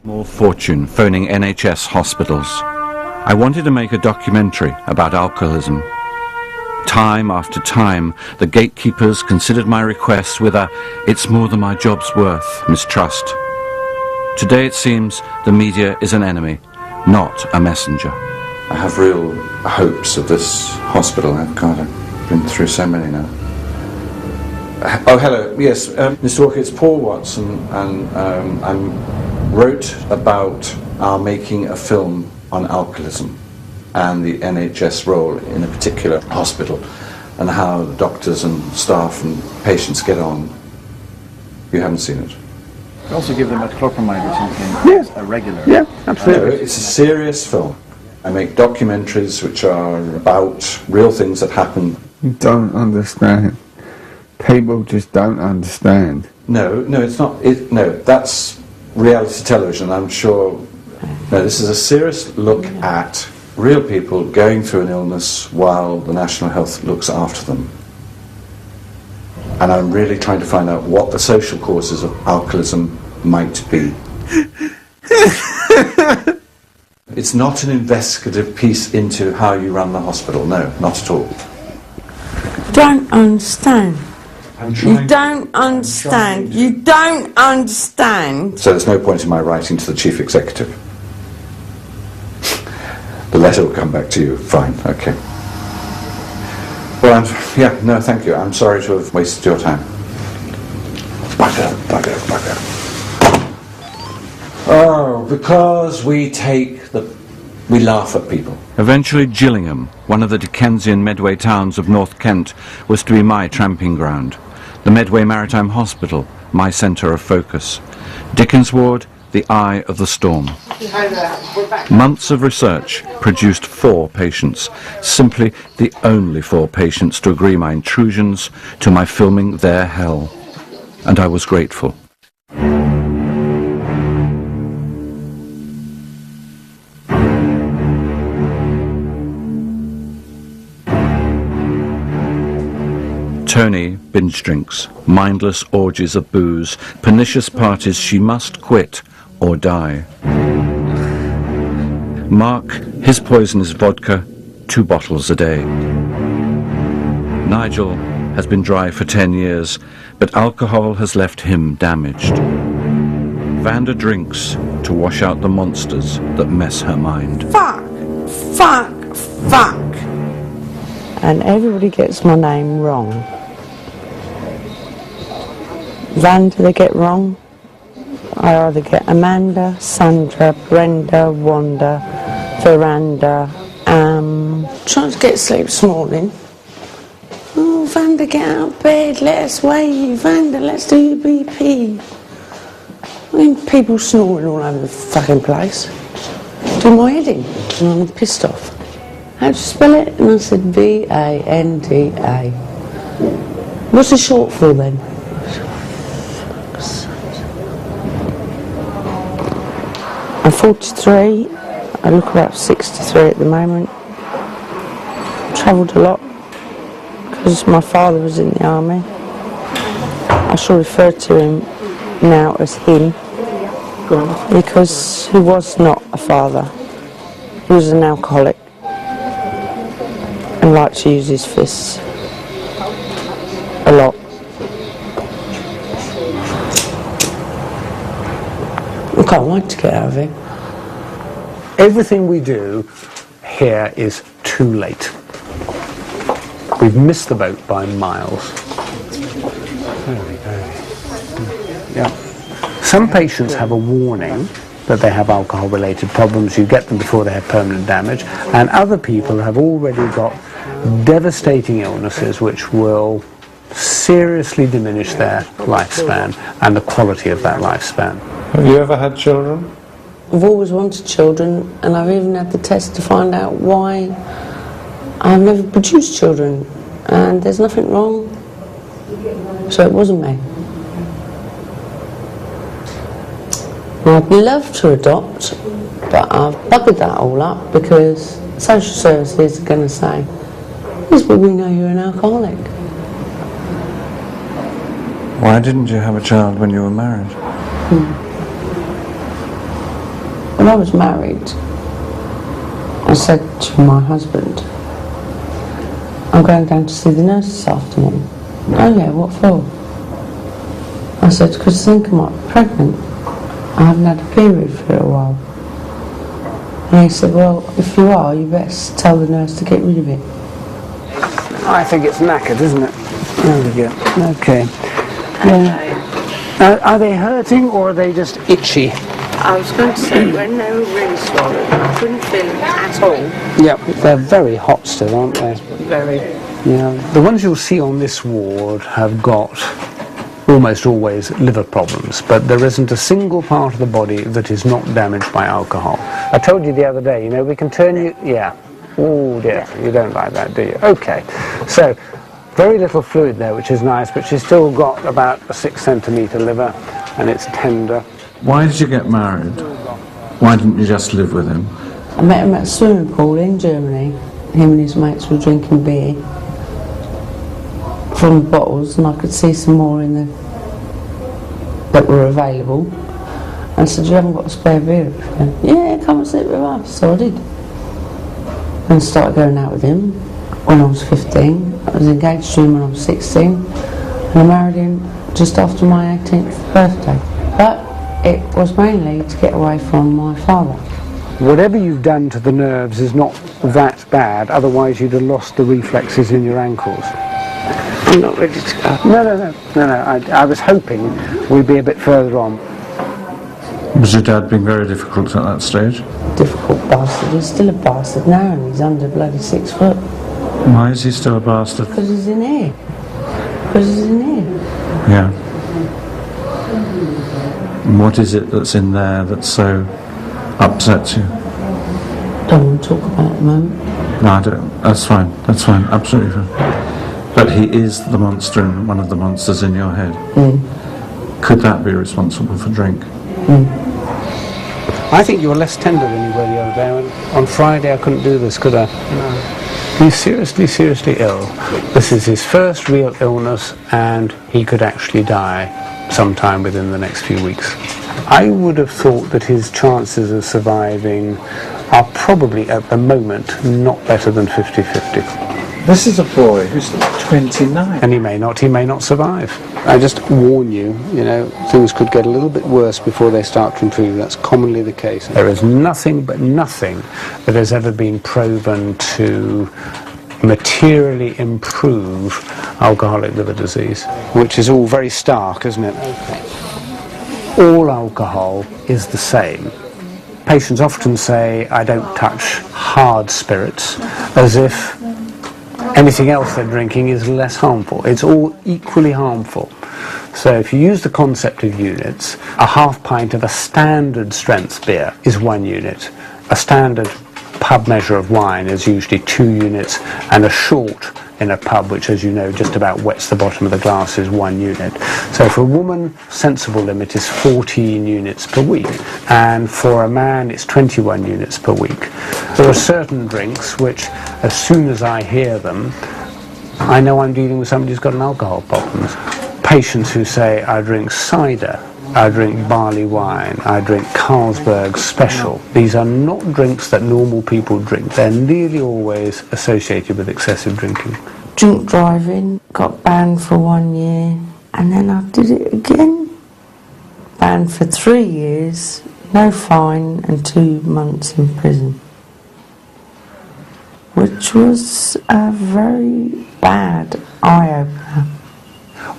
Small fortune phoning NHS hospitals. I wanted to make a documentary about alcoholism. Time after time, the gatekeepers considered my request with a "it's more than my job's worth" mistrust. Today it seems the media is an enemy, not a messenger. I have real hopes of this hospital. I've been through so many now. Oh, hello. Yes, Mr. Walker, it's Paul Watson, and I wrote about our making a film on alcoholism and the NHS role in a particular hospital and how the doctors and staff and patients get on. You haven't seen it? You also give them metoclopramide or something, a regular. Yeah, absolutely. No, it's a serious film. I make documentaries which are about real things that happen. You don't understand. People just don't understand. No, it's not. No, that's reality television, I'm sure. No, this is a serious look at real people going through an illness while the National Health looks after them. And I'm really trying to find out what the social causes of alcoholism might be. It's not an investigative piece into how you run the hospital, no, not at all. Don't understand. You don't understand. You don't understand. So there's no point in my writing to the Chief Executive. The letter will come back to you. Fine, okay. Well, no, thank you. I'm sorry to have wasted your time. Bugger. Oh, because we laugh at people. Eventually Gillingham, one of the Dickensian Medway towns of North Kent, was to be my tramping ground. The Medway Maritime Hospital, my centre of focus. Dickens Ward, the eye of the storm. Months of research produced 4 patients, simply the only 4 patients to agree my intrusions to my filming their hell. And I was grateful. Tony binge drinks, mindless orgies of booze, pernicious parties she must quit or die. Mark, his poison is vodka, 2 bottles a day. Nigel has been dry for 10 years, but alcohol has left him damaged. Vanda drinks to wash out the monsters that mess her mind. Fuck. And everybody gets my name wrong. Vanda they get wrong. I either get Amanda, Sandra, Brenda, Wanda, Veranda. Trying to get sleep this morning. Oh, Vanda, get out of bed, let us wait. Vanda, let's do your BP. I mean, people snoring all over the fucking place. Do my head in, and I'm pissed off. How'd you spell it? And I said V-A-N-D-A. What's the short for then? I'm 43, I look about 63 at the moment. Travelled a lot because my father was in the army. I shall refer to him now as him because he was not a father. He was an alcoholic and liked to use his fists a lot. I can't wait to get out of here. Everything we do here is too late. We've missed the boat by miles. Yeah. Some patients have a warning that they have alcohol-related problems. You get them before they have permanent damage. And other people have already got devastating illnesses which will seriously diminish their lifespan and the quality of that lifespan. Have you ever had children? I've always wanted children, and I've even had the test to find out why I've never produced children, and there's nothing wrong, so it wasn't me. I'd love to adopt, but I've buggered that all up because social services are going to say, yes, but we know you're an alcoholic. Why didn't you have a child when you were married? when I was married, I said to my husband, I'm going down to see the nurse this afternoon. Oh yeah, what for? I said, because I think I might be pregnant. I haven't had a period for a while. And he said, well, if you are, you best tell the nurse to get rid of it. I think it's knackered, isn't it? There we go. Okay. Are they hurting or are they just itchy? I was going to say, when they were really swollen, I couldn't feel them at all. Yep, they're very hot still, aren't they? Very. Yeah. The ones you'll see on this ward have got almost always liver problems, but there isn't a single part of the body that is not damaged by alcohol. I told you the other day, you know, we can turn you... Yeah. Oh dear, you don't like that, do you? Okay. So, very little fluid there, which is nice, but she's still got about a 6 centimetre liver, and it's tender. Why did you get married? Why didn't you just live with him? I met him at a swimming pool in Germany. Him and his mates were drinking beer from the bottles, and I could see some more in the that were available. And I said, you haven't got a spare beer? Yeah, come and sit with us. So I did. And I started going out with him when I was 15. I was engaged to him when I was 16. And I married him just after my 18th birthday. But it was mainly to get away from my father. Whatever you've done to the nerves is not that bad, otherwise you'd have lost the reflexes in your ankles. I'm not ready to go. No. I was hoping we'd be a bit further on. Was your dad being very difficult at that stage? Difficult bastard. He's still a bastard now, and he's under bloody 6 foot. Why is he still a bastard? Because he's in here. Because he's in here. Yeah. And what is it that's in there that so upsets you? Don't want to talk about it at the moment. No, I don't. That's fine. That's fine. Absolutely fine. But he is the monster, and one of the monsters in your head. Could that be responsible for drink? I think you were less tender than you were the other day. On Friday I couldn't do this, could I? No. He's seriously ill. This is his first real illness, and he could actually die sometime within the next few weeks. I would have thought that his chances of surviving are probably at the moment not better than 50-50. This is a boy who's 29. And he may not survive. I just warn you, you know, things could get a little bit worse before they start to improve. That's commonly the case. There is nothing that has ever been proven to materially improve alcoholic liver disease, which is all very stark, isn't it? Okay. All alcohol is the same. Patients often say, I don't touch hard spirits, as if anything else they're drinking is less harmful. It's all equally harmful. So if you use the concept of units, a half pint of a standard strength beer is 1 unit. A standard pub measure of wine is usually 2 units, and a short in a pub, which as you know just about wets the bottom of the glass, is 1 unit. So for a woman, sensible limit is 14 units per week, and for a man it's 21 units per week. There are certain drinks which, as soon as I hear them, I know I'm dealing with somebody who's got an alcohol problem. Patients who say, I drink cider, I drink barley wine, I drink Carlsberg Special. These are not drinks that normal people drink. They're nearly always associated with excessive drinking. Drink driving, got banned for 1 year, and then I did it again. Banned for 3 years, no fine, and 2 months in prison. Which was a very bad eye-opener.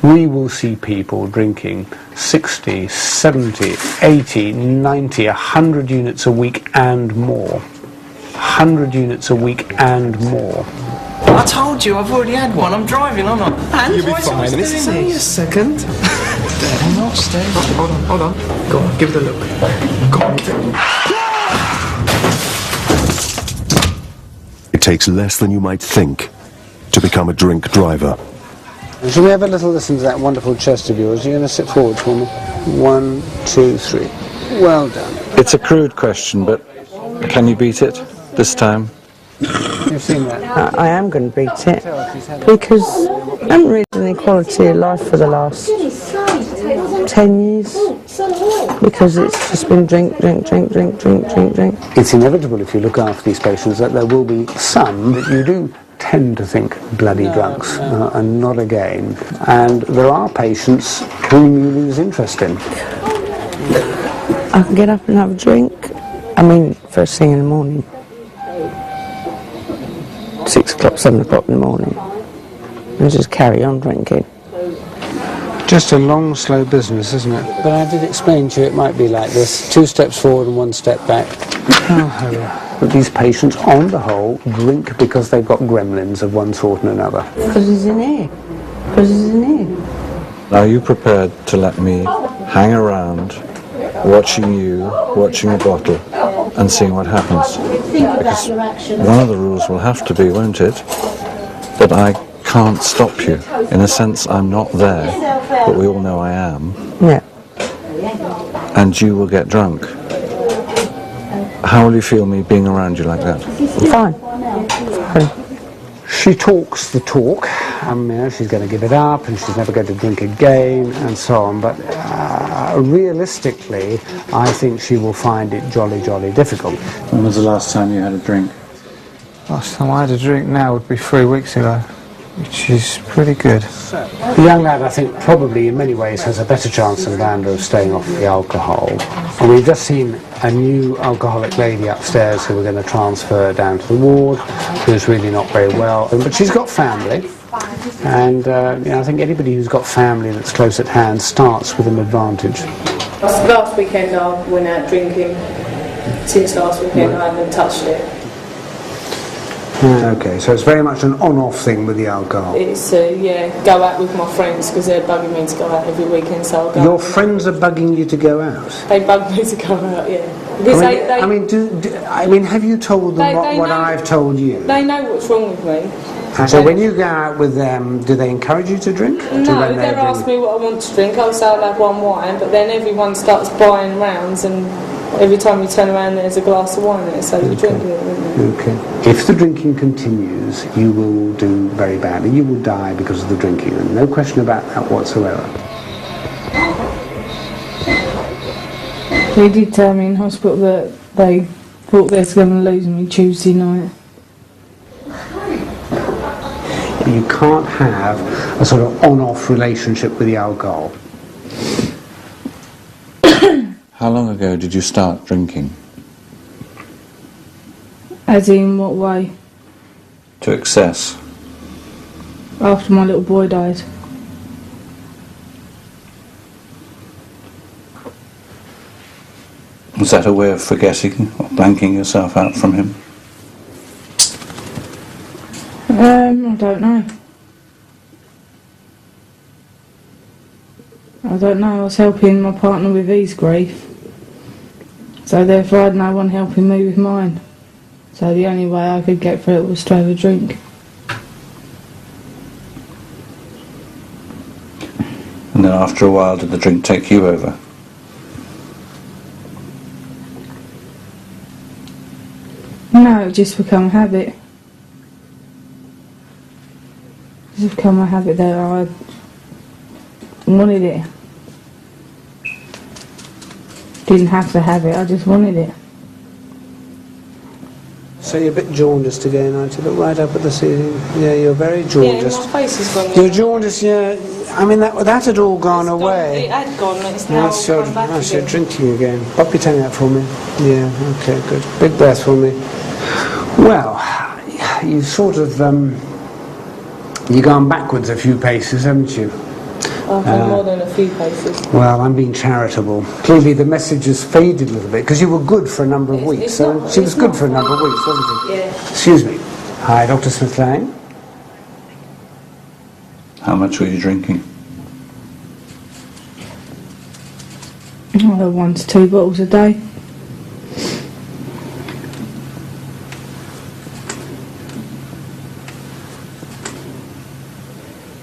We will see people drinking 60, 70, 80, 90, 100 units a week and more. 100 units a week and more. I told you, I've already had one. I'm driving, I'm not. And You'll be fine. This is only a second. I'm not steady. Hold on. Go on, give it a look. Go on, give it. It takes less than you might think to become a drink driver. Shall we have a little listen to that wonderful chest of yours? You're going to sit forward for me. 1, 2, 3. Well done. It's a crude question, but can you beat it this time? You've seen that? I am going to beat it, because I haven't really had any quality of life for the last 10 years. Because it's just been drink. It's inevitable if you look after these patients that there will be some that you do tend to think bloody drunks and not again. And there are patients whom you lose interest in. I can get up and have a drink. I mean, first thing in the morning. 6 o'clock, 7 o'clock in the morning. And just carry on drinking. Just a long, slow business, isn't it? But I did explain to you it might be like this. 2 steps forward and 1 step back. But these patients, on the whole, drink because they've got gremlins of one sort and another. Because he's in here. Because he's in here. Are you prepared to let me hang around, watching you, watching a bottle, and seeing what happens? Because one of the rules will have to be, won't it, that I can't stop you. In a sense, I'm not there, but we all know I am. Yeah. And you will get drunk. How will you feel me being around you like that? Fine. She talks the talk. You know, she's going to give it up and she's never going to drink again and so on. But realistically, I think she will find it jolly, jolly difficult. When was the last time you had a drink? Last time I had a drink now would be 3 weeks ago, which is pretty good. The young lad, I think, probably in many ways has a better chance than Vanda of staying off the alcohol. And we've just seen a new alcoholic lady upstairs who we're going to transfer down to the ward, who's really not very well. But she's got family. And you know, I think anybody who's got family that's close at hand starts with an advantage. Last weekend I went out drinking. Since last weekend I haven't touched it. Okay, so it's very much an on-off thing with the alcohol. It's yeah, go out with my friends because they're bugging me to go out every weekend. So I'll go. Your friends are bugging you to go out? They bug me to go out, yeah. Because I mean, have you told them what I've told you? They know what's wrong with me. And so when you go out with them, do they encourage you to drink? No, they ask me what I want to drink. I'll say I'll have one wine, but then everyone starts buying rounds, and every time you turn around there's a glass of wine there, so you drink it. Okay. If the drinking continues, you will do very badly. You will die because of the drinking, and no question about that whatsoever. They did tell me in hospital that they thought they were going to lose me Tuesday night. You can't have a sort of on-off relationship with the alcohol. How long ago did you start drinking? As in what way? To excess. After my little boy died. Was that a way of forgetting or blanking yourself out from him? I don't know. I don't know. I was helping my partner with his grief. So therefore I had no one helping me with mine. So the only way I could get through it was to have a drink. And then after a while, did the drink take you over? No, it just become a habit. It's become a habit that I wanted it. Didn't have to have it, I just wanted it. So you're a bit jaundiced again, aren't you? Look right up at the ceiling. Yeah, you're very jaundiced. Yeah, my face is gone. You're jaundiced, yeah. I mean, that had all gone away. It had gone, it's now come back That's your again. drinking again. Pop your tongue out for me. Yeah, okay, good. Big breath for me. Well, you sort of, you've gone backwards a few paces, haven't you? I've gone more than a few paces. Well, I'm being charitable. Clearly the message has faded a little bit, because you were good for a number of weeks. She was good for a number of weeks, wasn't she? Yeah. Excuse me. Hi, Dr. Smith-Lang. How much were you drinking? 1 to 2 bottles a day.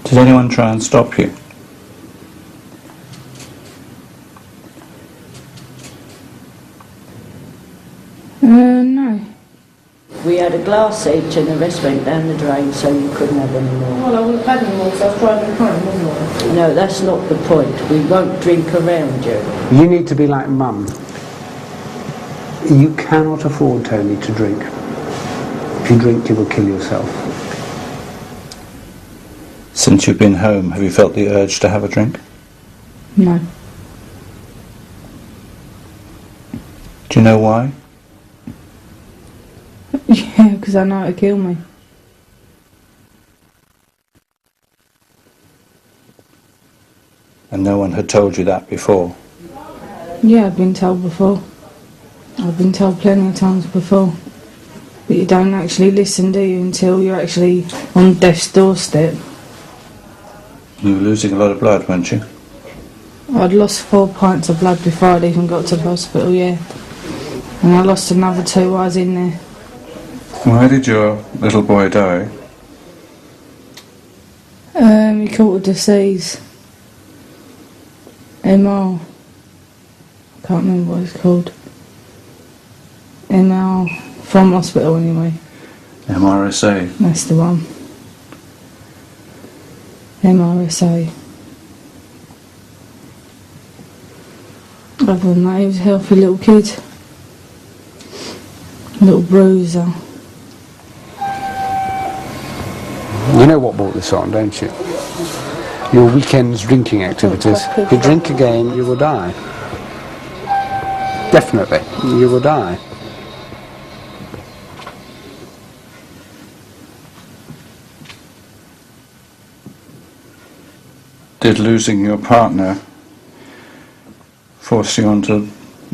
Did anyone try and stop you? No. we had a glass each and the rest went down the drain, so you couldn't have any more. Well, I wouldn't have had any more, so I was driving home, wasn't I? No, that's not the point. We won't drink around you. You need to be like Mum. You cannot afford, Tony, to drink. If you drink, you will kill yourself. Since you've been home, have you felt the urge to have a drink? No. Do you know why? Yeah, because I know it'll kill me. And no one had told you that before? Yeah, I've been told before. I've been told plenty of times before. But you don't actually listen, do you, until you're actually on death's doorstep. You were losing a lot of blood, weren't you? I'd lost 4 pints of blood before I'd even got to the hospital, yeah. And I lost another 2 while I was in there. Why did your little boy die? He caught a disease. MR. I can't remember what it's called. MR. From hospital anyway. MRSA. That's the one. MRSA. Other than that, he was a healthy little kid. Little bruiser. You know what brought this on, don't you? Your weekend's drinking activities. If you drink again, you will die. Definitely, you will die. Did losing your partner force you onto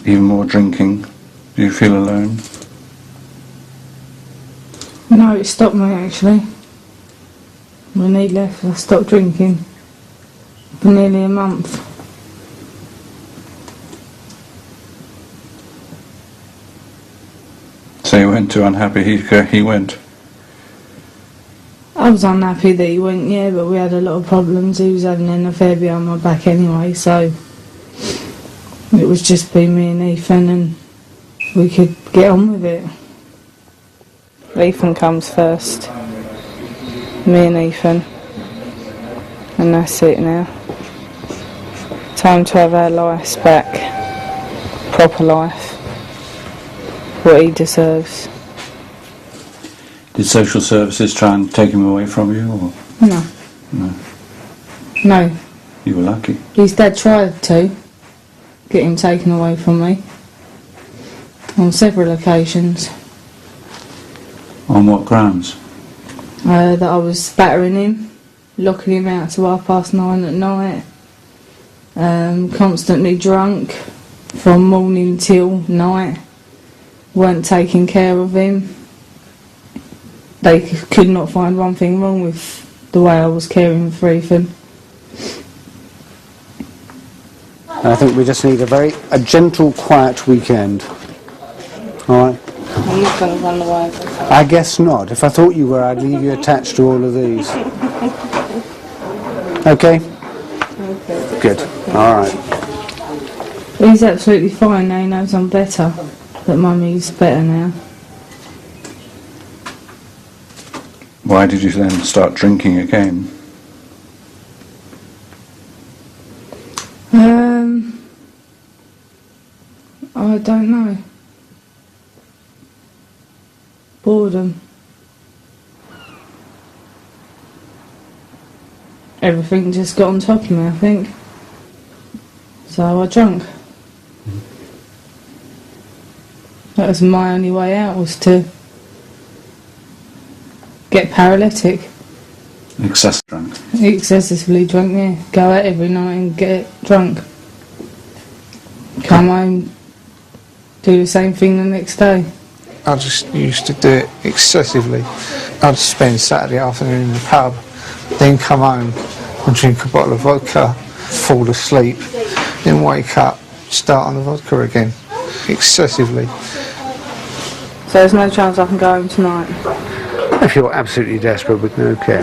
even more drinking? Do you feel alone? No, it stopped me actually. When he left, I stopped drinking for nearly a month. So you went to unhappy, he went? I was unhappy that he went, yeah, but we had a lot of problems. He was having an affair behind my back anyway, so it was just be me and Ethan and we could get on with it. Ethan comes first. Me and Ethan. And that's it now. Time to have our lives back. Proper life. What he deserves. Did social services try and take him away from you? Or? No. No. No. You were lucky. His dad tried to get him taken away from me. On several occasions. On what grounds? That I was battering him, locking him out to 9:30 at night, constantly drunk from morning till night, weren't taking care of him. They could not find one thing wrong with the way I was caring for Ethan. I think we just need a gentle, quiet weekend. All right? I'm not going to run away. I guess not. If I thought you were, I'd leave you attached to all of these. Okay? Okay. Good. All right. He's absolutely fine now, he knows I'm better. That Mummy's better now. Why did you then start drinking again? I don't know. Boredom. Everything just got on top of me, I think. So I drank. That was my only way out, was to get paralytic. Excessively drunk, yeah. Go out every night and get drunk. Come home, do the same thing the next day. I just used to do it excessively. I'd spend Saturday afternoon in the pub, then come home and drink a bottle of vodka, fall asleep, then wake up, start on the vodka again. Excessively. So there's no chance I can go home tonight? If you're absolutely desperate, we can okay.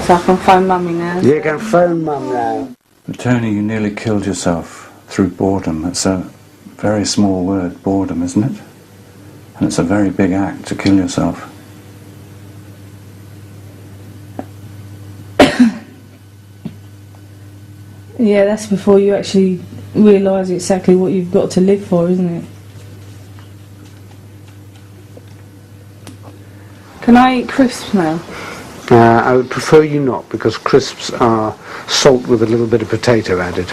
So I can phone Mummy now? You can phone Mum now. But Tony, you nearly killed yourself through boredom. It's a very small word, boredom, isn't it? And it's a very big act to kill yourself. Yeah, that's before you actually realise exactly what you've got to live for, isn't it? Can I eat crisps now? I would prefer you not, because crisps are salt with a little bit of potato added.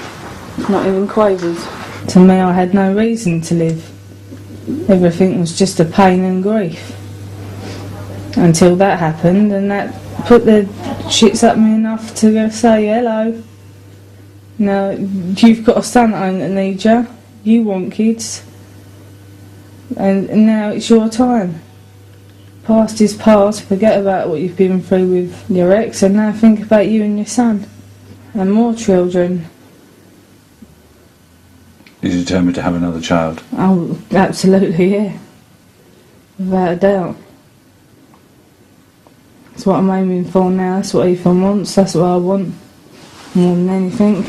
Not even quavers. To me, I had no reason to live. Everything was just a pain and grief. Until that happened, and that put the shits up me enough to go say hello. Now, you've got a son at home that needs you. You want kids. And now it's your time. Past is past, forget about what you've been through with your ex, and now think about you and your son. And more children. You're determined to have another child? Oh, absolutely, yeah. Without a doubt. That's what I'm aiming for now, that's what Ethan wants, that's what I want. More than anything.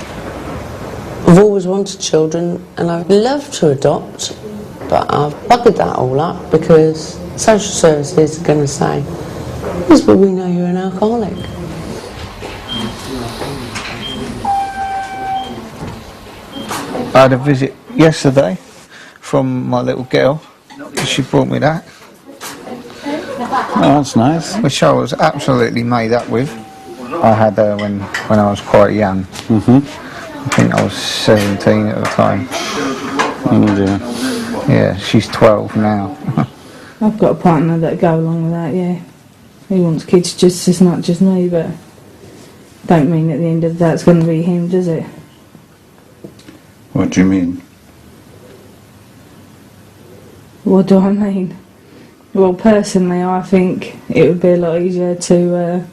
I've always wanted children, and I'd love to adopt, but I've buggered that all up because social services are going to say, yes, but we know you're an alcoholic. I had a visit yesterday from my little girl. She brought me that. Oh, that's nice. Which I was absolutely made up with. I had her when I was quite young. I think I was 17 at the time. Oh dear. Yeah, she's 12 now. I've got a partner that go along with that, yeah. He wants kids just as much as me, but don't mean at the end of that it's going to be him, does it? What do you mean? What do I mean? Well, personally, I think it would be a lot easier to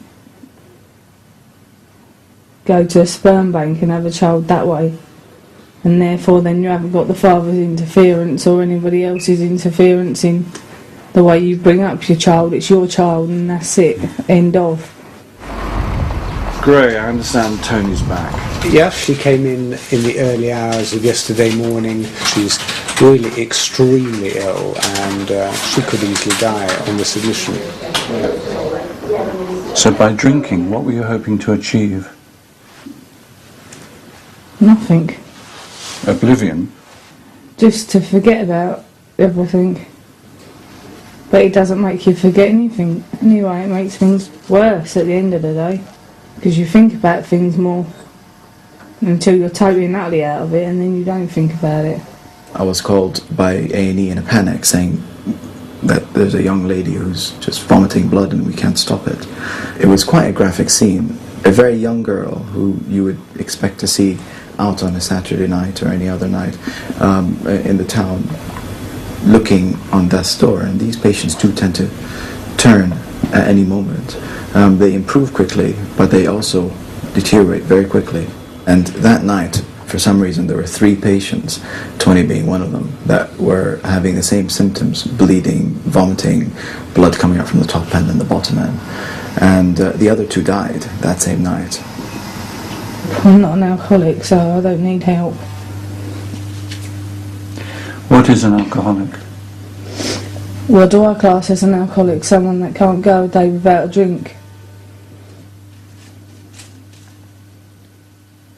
go to a sperm bank and have a child that way. And therefore then you haven't got the father's interference or anybody else's interference in the way you bring up your child. It's your child and that's it. End of. Gray, I understand Tony's back. Yes, she came in the early hours of yesterday morning. She's really extremely ill, and she could easily die on this admission. So by drinking, what were you hoping to achieve? Nothing. Oblivion? Just to forget about everything. But it doesn't make you forget anything. Anyway, it makes things worse at the end of the day. Because you think about things more until you're totally and utterly out of it, and then you don't think about it. I was called by A&E in a panic saying that there's a young lady who's just vomiting blood and we can't stop it. It was quite a graphic scene. A very young girl who you would expect to see out on a Saturday night or any other night in the town looking on death's door, and these patients do tend to turn at any moment. They improve quickly, but they also deteriorate very quickly. And that night, for some reason, there were 3 patients, Tony being one of them, that were having the same symptoms: bleeding, vomiting, blood coming out from the top end and the bottom end. And the other 2 died that same night. I'm not an alcoholic, so I don't need help. What is an alcoholic? Well, do I class as an alcoholic someone that can't go a day without a drink?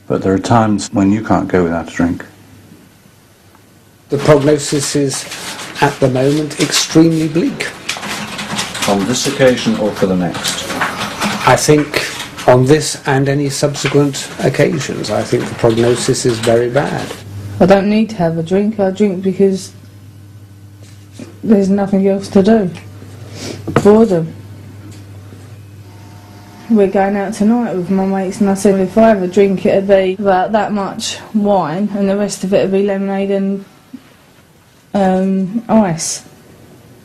But there are times when you can't go without a drink. The prognosis is, at the moment, extremely bleak. On this occasion or for the next? I think on this and any subsequent occasions, I think the prognosis is very bad. I don't need to have a drink. I drink because there's nothing else to do. Boredom. We're going out tonight with my mates, and I said if I have a drink it'd be about that much wine and the rest of it would be lemonade and ice.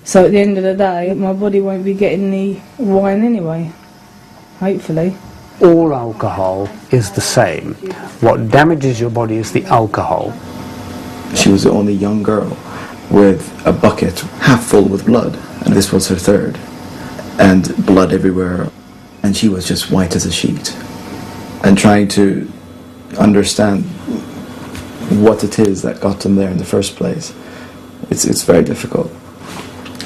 So at the end of the day my body won't be getting the wine anyway, hopefully. All alcohol is the same. What damages your body is the alcohol. She was the only young girl with a bucket half full with blood, and this was her 3rd, and blood everywhere, and she was just white as a sheet. And trying to understand what it is that got them there in the first place, it's very difficult.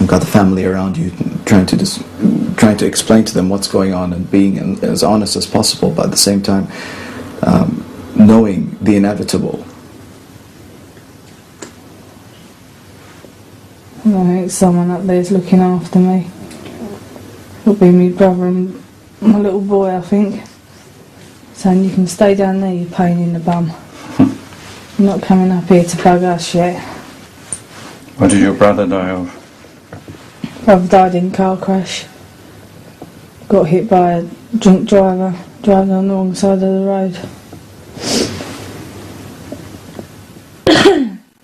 you've got the family around you, trying to explain to them what's going on and being as honest as possible, but at the same time knowing the inevitable. I think someone up there's looking after me. It'll be my brother and my little boy, I think. Saying, you can stay down there, you pain in the bum. You're not coming up here to bug us yet. What did your brother die of? Brother died in a car crash. Got hit by a drunk driver driving on the wrong side of the road.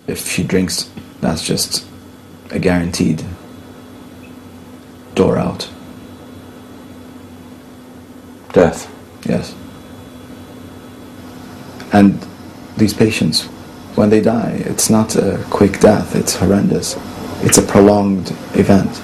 If she drinks, that's just a guaranteed door out. Death. Yes. And these patients, when they die, it's not a quick death, it's horrendous. It's a prolonged event.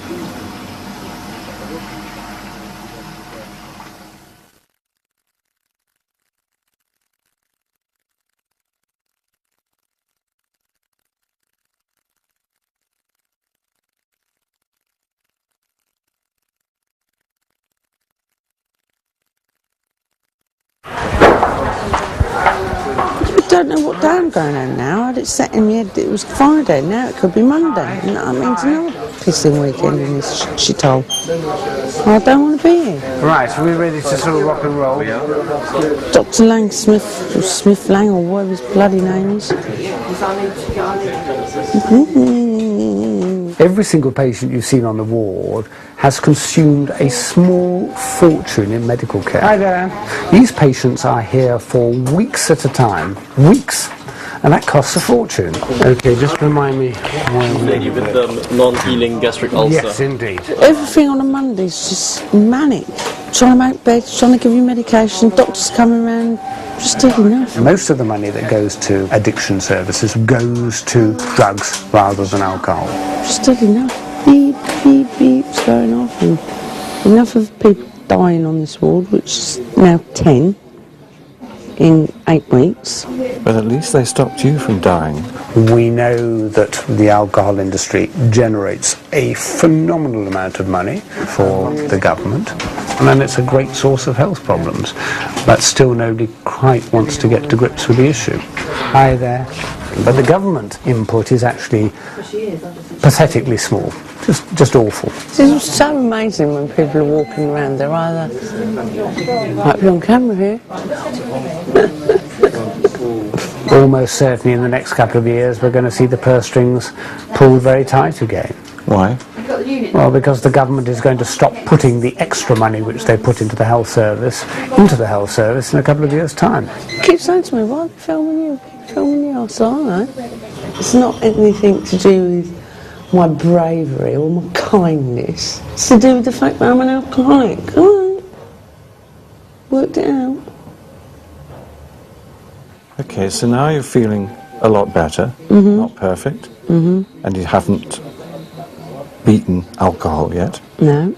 I don't know what day I'm going on now. I had it set in my head that it was Friday, now it could be Monday. And that means another pissing weekend in this shithole. I don't want to be here. Right, are we ready to sort of rock and roll? Dr. Lang Smith, or Smith Lang, or whatever his bloody name is. Every single patient you've seen on the ward has consumed a small fortune in medical care. Hi there. These patients are here for weeks at a time. Weeks. And that costs a fortune. Okay, just remind me. Lady with the non-healing gastric ulcer. Yes, indeed. Everything on a Monday is just manic. Trying to make beds, trying to give you medication, doctors coming around, just doing enough. Most of the money that goes to addiction services goes to drugs rather than alcohol. Just doing enough. Beep, beep, beeps going off. And enough of people dying on this ward, which is now 10 in 8 weeks. But at least they stopped you from dying. We know that the alcohol industry generates a phenomenal amount of money for the government, and then it's a great source of health problems. But still nobody quite wants to get to grips with the issue. Hi there. But the government input is actually pathetically small. Just awful. It's so amazing when people are walking around. They're either, might be on camera here. Almost certainly in the next couple of years we're going to see the purse strings pulled very tight again. Why? Well, because the government is going to stop putting the extra money which they put into the health service in a couple of years' time. Keep saying to me, why are they filming you? Filming you? I said, I know. It's not anything to do with my bravery or my kindness. It's to do with the fact that I'm an alcoholic. All right. Worked it out. Okay, so now you're feeling a lot better, not perfect, and you haven't beaten alcohol yet. No.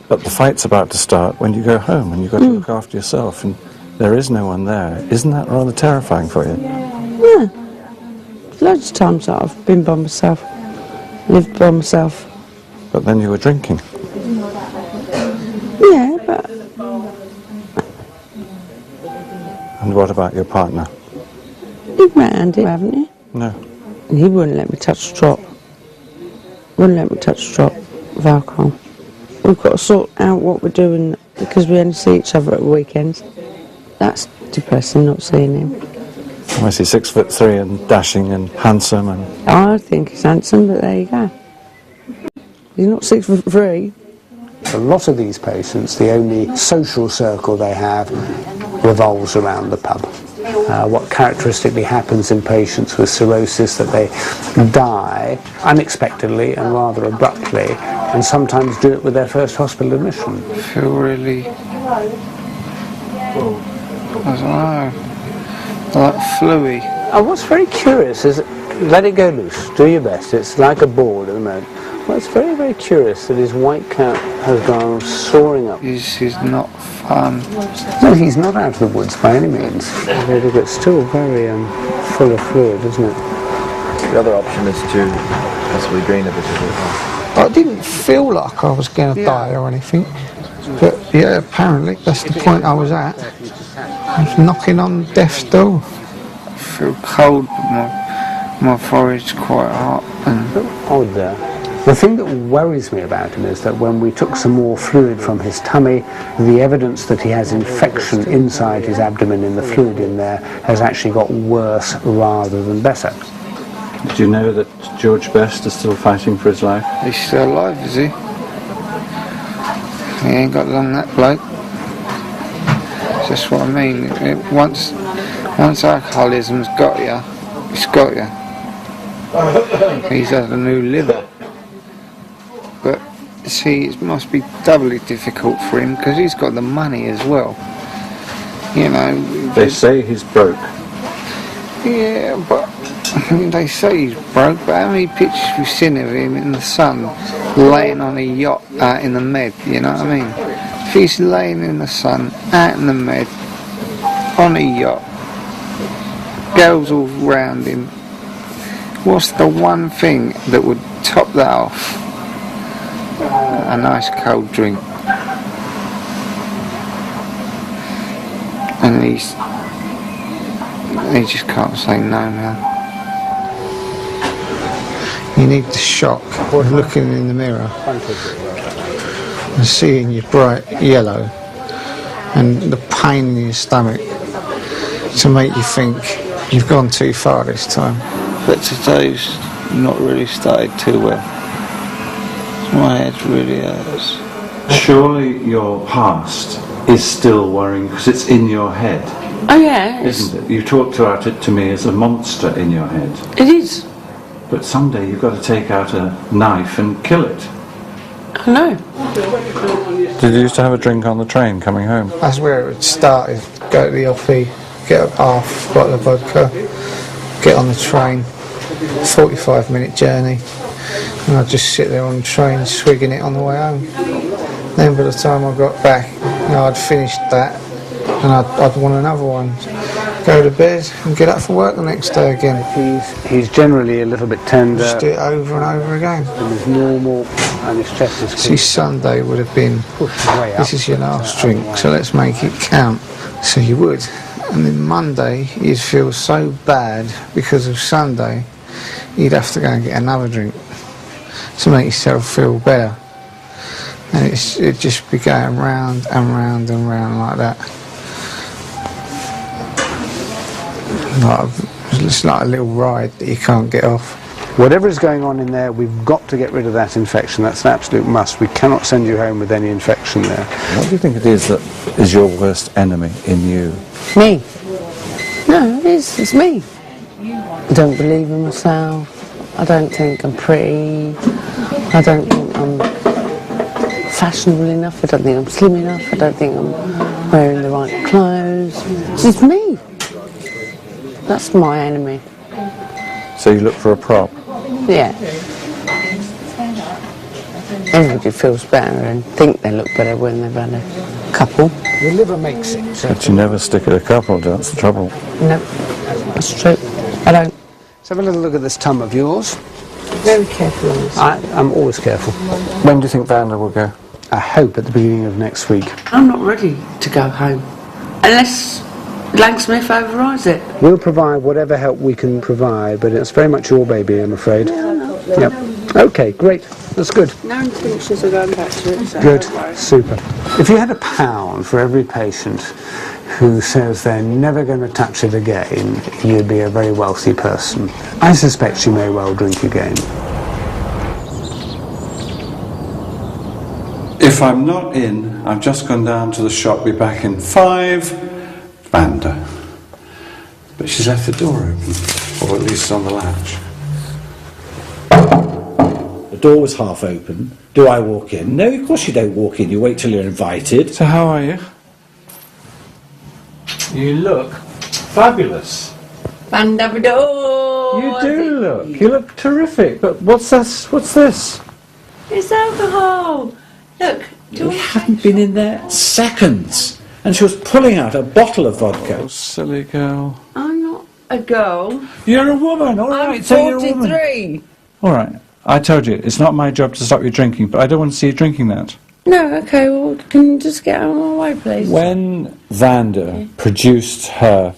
But the fight's about to start when you go home and you've got to look after yourself and there is no one there. Isn't that rather terrifying for you? Yeah. Loads of times that I've been by myself, lived by myself. But then you were drinking. Yeah, but... And what about your partner? You've met Andy, haven't you? No. And he wouldn't let me touch a drop. Wouldn't let me touch a drop of alcohol. We've got to sort out what we're doing because we only see each other at weekends. That's depressing, not seeing him. I see 6'3" and dashing and handsome and... I think he's handsome, but there you go. He's not 6'3". For a lot of these patients, the only social circle they have revolves around the pub. What characteristically happens in patients with cirrhosis that they die unexpectedly and rather abruptly, and sometimes do it with their first hospital admission. I feel really, I don't know, like fluey. What's very curious is, let it go loose, do your best. It's like a ball at the moment. Well, it's very, very curious that his white cap has gone soaring up. He's not fun. No, he's not out of the woods by any means. It's still very full of fluid, isn't it? The other option is to possibly drain a bit of it. I didn't feel like I was going to die or anything. But yeah, apparently that's the point I was at. I was knocking on death's door. I feel cold, but my forehead's quite hot. Odd there. The thing that worries me about him is that when we took some more fluid from his tummy, the evidence that he has infection inside his abdomen in the fluid in there has actually got worse rather than better. Did you know that George Best is still fighting for his life? He's still alive, is he? He ain't got long, that bloke. That's what I mean. Once alcoholism's got you, it's got you. He's had a new liver. But, see, it must be doubly difficult for him because he's got the money as well. You know. They say he's broke. Yeah, but they say he's broke, but how many pictures we've seen of him in the sun laying on a yacht out in the Med, you know what I mean? If he's laying in the sun out in the Med on a yacht, girls all round him, what's the one thing that would top that off? A nice cold drink. And he just can't say no now. You need the shock of looking in the mirror and seeing your bright yellow and the pain in your stomach to make you think you've gone too far this time. But today's not really started too well. My head really hurts. Surely your past is still worrying because it's in your head. Oh yeah. Isn't it? You talked about it to me as a monster in your head. It is. But someday you've got to take out a knife and kill it. I know. Did you used to have a drink on the train coming home? That's where it started. Go to the LP, get a half bottle of vodka, get on the train, 45-minute journey, and I'd just sit there on the train swigging it on the way home. Then by the time I got back, I'd finished that and I'd want another one. Go to bed and get up for work the next day again. He's generally a little bit tender. Just do it over and over again. And he's normal, and his chest is See, Sunday would have been, this is your last drink, so let's make it count. So you would. And then Monday, you'd feel so bad because of Sunday, you'd have to go and get another drink to make yourself feel better. And it'd just be going round and round and round like that. It's like a little ride that you can't get off. Whatever is going on in there, we've got to get rid of that infection. That's an absolute must. We cannot send you home with any infection there. What do you think it is that is your worst enemy in you? Me? No, it is. It's me. I don't believe in myself. I don't think I'm pretty. I don't think I'm fashionable enough. I don't think I'm slim enough. I don't think I'm wearing the right clothes. It's just me. That's my enemy. So you look for a prop? Yeah. Everybody feels better and think they look better when they've had a couple. The liver makes it. So But you never stick at a couple, that's the trouble. No, that's true. I don't. Let's have a little look at this tum of yours. Very careful on this. I'm always careful. When do you think Vanda will go? I hope at the beginning of next week. I'm not ready to go home. Unless Langsmith overrides it. We'll provide whatever help we can provide, but it's very much your baby, I'm afraid. Yep. Okay, great. That's good. No intentions of going back to it. So Good. Super. If you had £1 for every patient who says they're never going to touch it again, you'd be a very wealthy person. I suspect you may well drink again. If I'm not in, I've just gone down to the shop, be back in 5. Vanda. But she's left the door open, or at least on the latch. The door was half open. Do I walk in? No, of course you don't walk in. You wait till you're invited. So how are you? You look fabulous. Vandabadoo! You do look. You look terrific. But what's this? What's this? It's alcohol. Look. We haven't been in there seconds. And she was pulling out a bottle of vodka. Oh, silly girl. I'm not a girl. You're a woman, all right. I'm so you're a woman. 43. All right. I told you, it's not my job to stop you drinking, but I don't want to see you drinking that. No, okay, well, can you just get out of my way, please? When Vanda produced her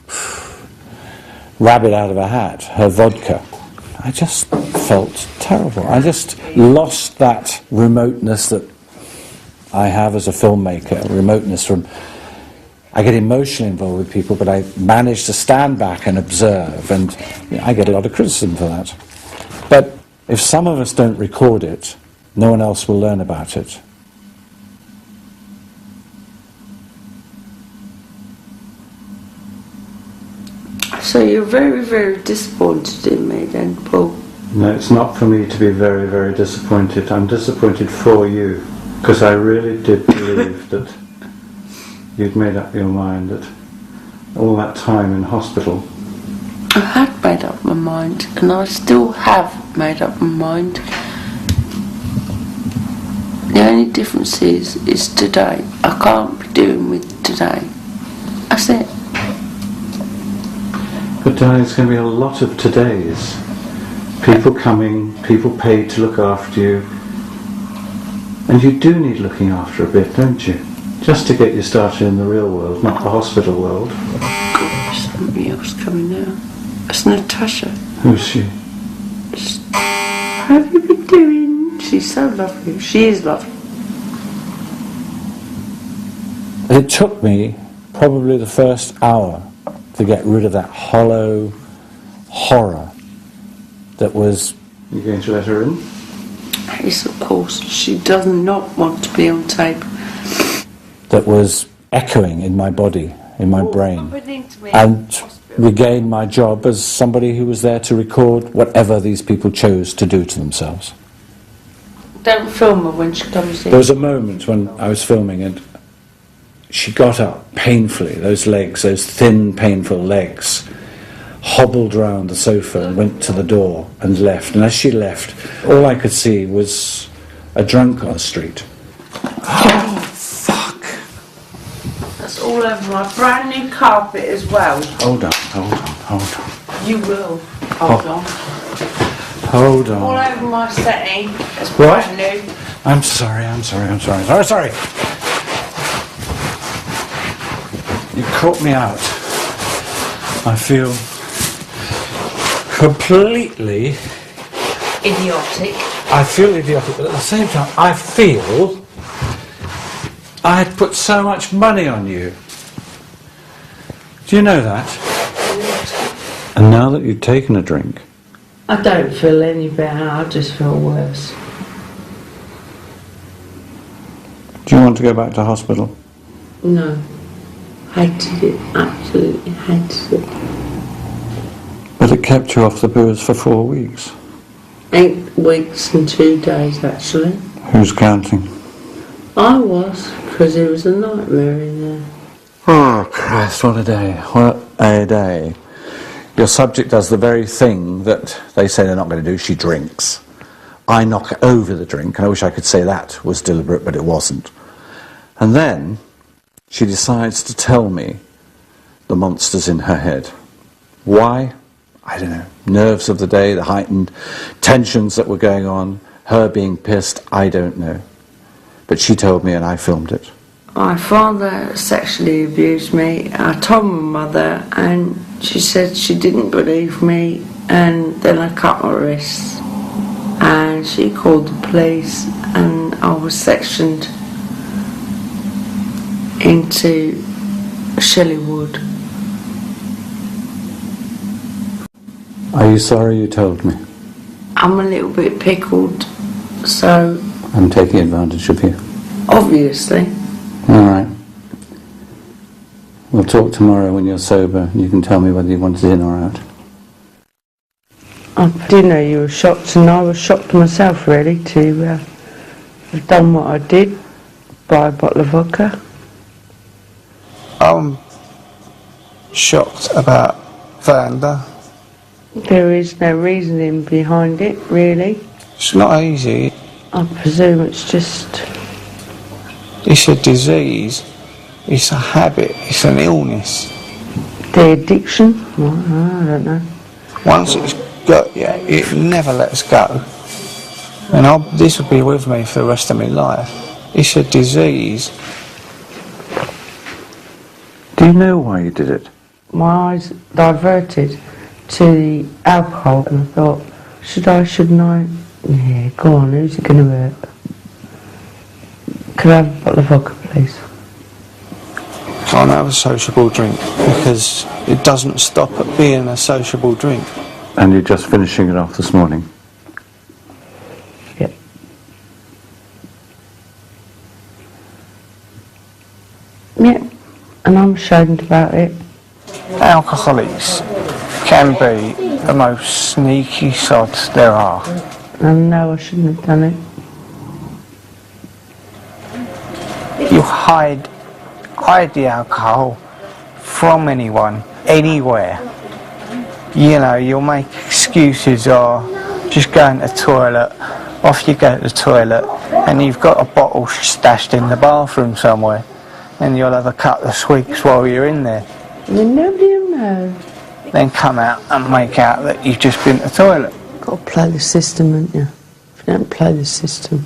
rabbit out of a hat, her vodka, I just felt terrible. I just lost that remoteness that I have as a filmmaker, remoteness from... I get emotionally involved with people, but I manage to stand back and observe, and I get a lot of criticism for that. But if some of us don't record it, no one else will learn about it. So you're very, very disappointed in me then, Paul? No, it's not for me to be very, very disappointed. I'm disappointed for you, because I really did believe that you'd made up your mind, that all that time in hospital... I had made up my mind, and I still have made up my mind. The only difference is today. I can't be doing with today. That's it. But darling, it's going to be a lot of todays. People coming, people paid to look after you. And you do need looking after a bit, don't you? Just to get you started in the real world, not the hospital world. God, there's somebody else coming now. It's Natasha. Who's she? How have you been doing? She's so lovely. She is lovely. It took me probably the first hour to get rid of that hollow horror that was... You going to let her in? Yes, of course. She does not want to be on tape. That was echoing in my body, in my brain, and regain my job as somebody who was there to record whatever these people chose to do to themselves. Don't film her when she comes in. There was a moment when I was filming and she got up painfully, those legs, those thin, painful legs, hobbled round the sofa and went to the door and left. And as she left, all I could see was a drunk on the street. Oh, fuck. That's all over my brand new carpet as well. Hold on, hold on, hold on. You will. Hold on. Hold on. All over my setting. It's What? brand new. I'm sorry. You caught me out. I feel completely... Idiotic. I feel idiotic, but at the same time, I feel I had put so much money on you. Do you know that? And now that you've taken a drink... I don't feel any better, I just feel worse. Do you want to go back to hospital? No. Hated it, absolutely hated it. But it kept you off the booze for 4 weeks. 8 weeks and 2 days, actually. Who's counting? I was, because it was a nightmare in there. Oh, Christ, what a day. What a day. Your subject does the very thing that they say they're not going to do. She drinks. I knock over the drink, and I wish I could say that was deliberate, but it wasn't. And then she decides to tell me the monsters in her head. Why? I don't know. Nerves of the day, the heightened tensions that were going on, her being pissed, I don't know. But she told me and I filmed it. My father sexually abused me. I told my mother and she said she didn't believe me, and then I cut my wrists. And she called the police and I was sectioned into Shelleywood. Are you sorry you told me? I'm a little bit pickled, so... I'm taking advantage of you. Obviously. All right. We'll talk tomorrow when you're sober and you can tell me whether you want it in or out. I didn't know you were shocked, and I was shocked myself really to have done what I did, buy a bottle of vodka. I'm shocked about Vanda. There is no reasoning behind it, really. It's not easy. I presume it's just... It's a disease. It's a habit. It's an illness. The addiction? Well, I don't know. Once it's got you, it never lets go. And this will be with me for the rest of my life. It's a disease. Do you know why you did it? My eyes diverted to the alcohol and I thought, shouldn't I? Yeah, go on, who's it going to hurt? Could I have a bottle of vodka, please? Can't have a sociable drink because it doesn't stop at being a sociable drink. And you're just finishing it off this morning? Yep. Yep, and I'm ashamed about it. Alcoholics can be the most sneaky sods there are. I know I shouldn't have done it. You hide the alcohol from anyone, anywhere. You know, you'll make excuses or just going to the toilet, off you go to the toilet, and you've got a bottle stashed in the bathroom somewhere, and you'll have a couple of swigs while you're in there. And nobody will know. Then come out and make out that you've just been to the toilet. Got to play the system, haven't you? If you don't play the system.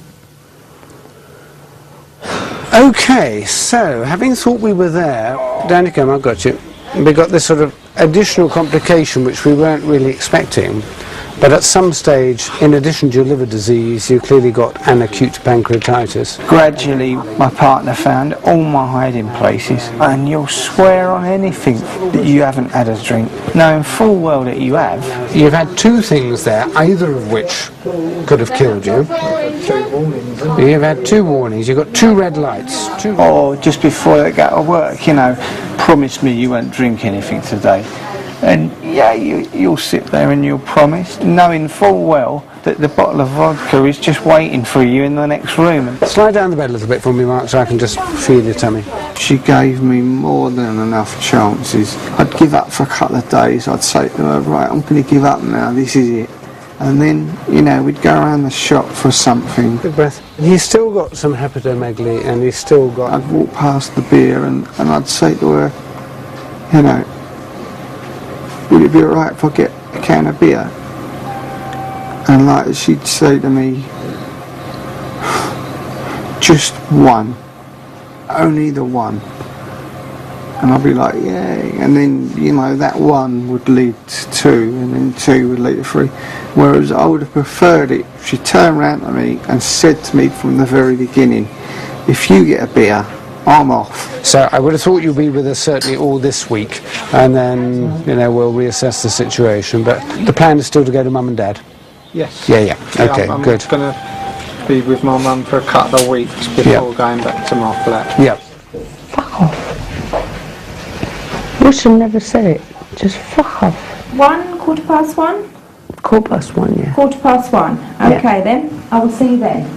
Okay, so having thought we were there, Danny, come, I've got you. We got this sort of additional complication which we weren't really expecting. But at some stage, in addition to your liver disease, you clearly got an acute pancreatitis. Gradually, my partner found all my hiding places, and you'll swear on anything that you haven't had a drink, knowing full well that you have. You've had two things there, either of which could have killed you. You've had two warnings. You've got two red lights. Or just before they go to work, you know, promise me you won't drink anything today. And yeah, you'll sit there and you'll promise, knowing full well that the bottle of vodka is just waiting for you in the next room. Slide down the bed a little bit for me, Mark, so I can just feel your tummy. She gave me more than enough chances. I'd give up for a couple of days. I'd say to her, right, I'm going to give up now, this is it. And then, you know, we'd go around the shop for something. Good breath. He's still got some hepatomegaly and he's still got... I'd walk past the beer and I'd say to her, you know, would it be alright if I get a can of beer? And like she'd say to me, just one, only the one. And I'd be like, yeah, and then, you know, that one would lead to two, and then two would lead to three. Whereas I would have preferred it if she turned around to me and said to me from the very beginning, if you get a beer, I'm off. So I would have thought you'd be with us certainly all this week, and then, you know, we'll reassess the situation. But the plan is still to go to Mum and Dad? Yes. Yeah. Okay, I'm good. going to be with my mum for a couple of weeks before going back to my flat. Yeah. Fuck off. Wish I never said it. Just fuck off. 1, 1:15? 1:15, yeah. 1:15. Okay then. I will see you then.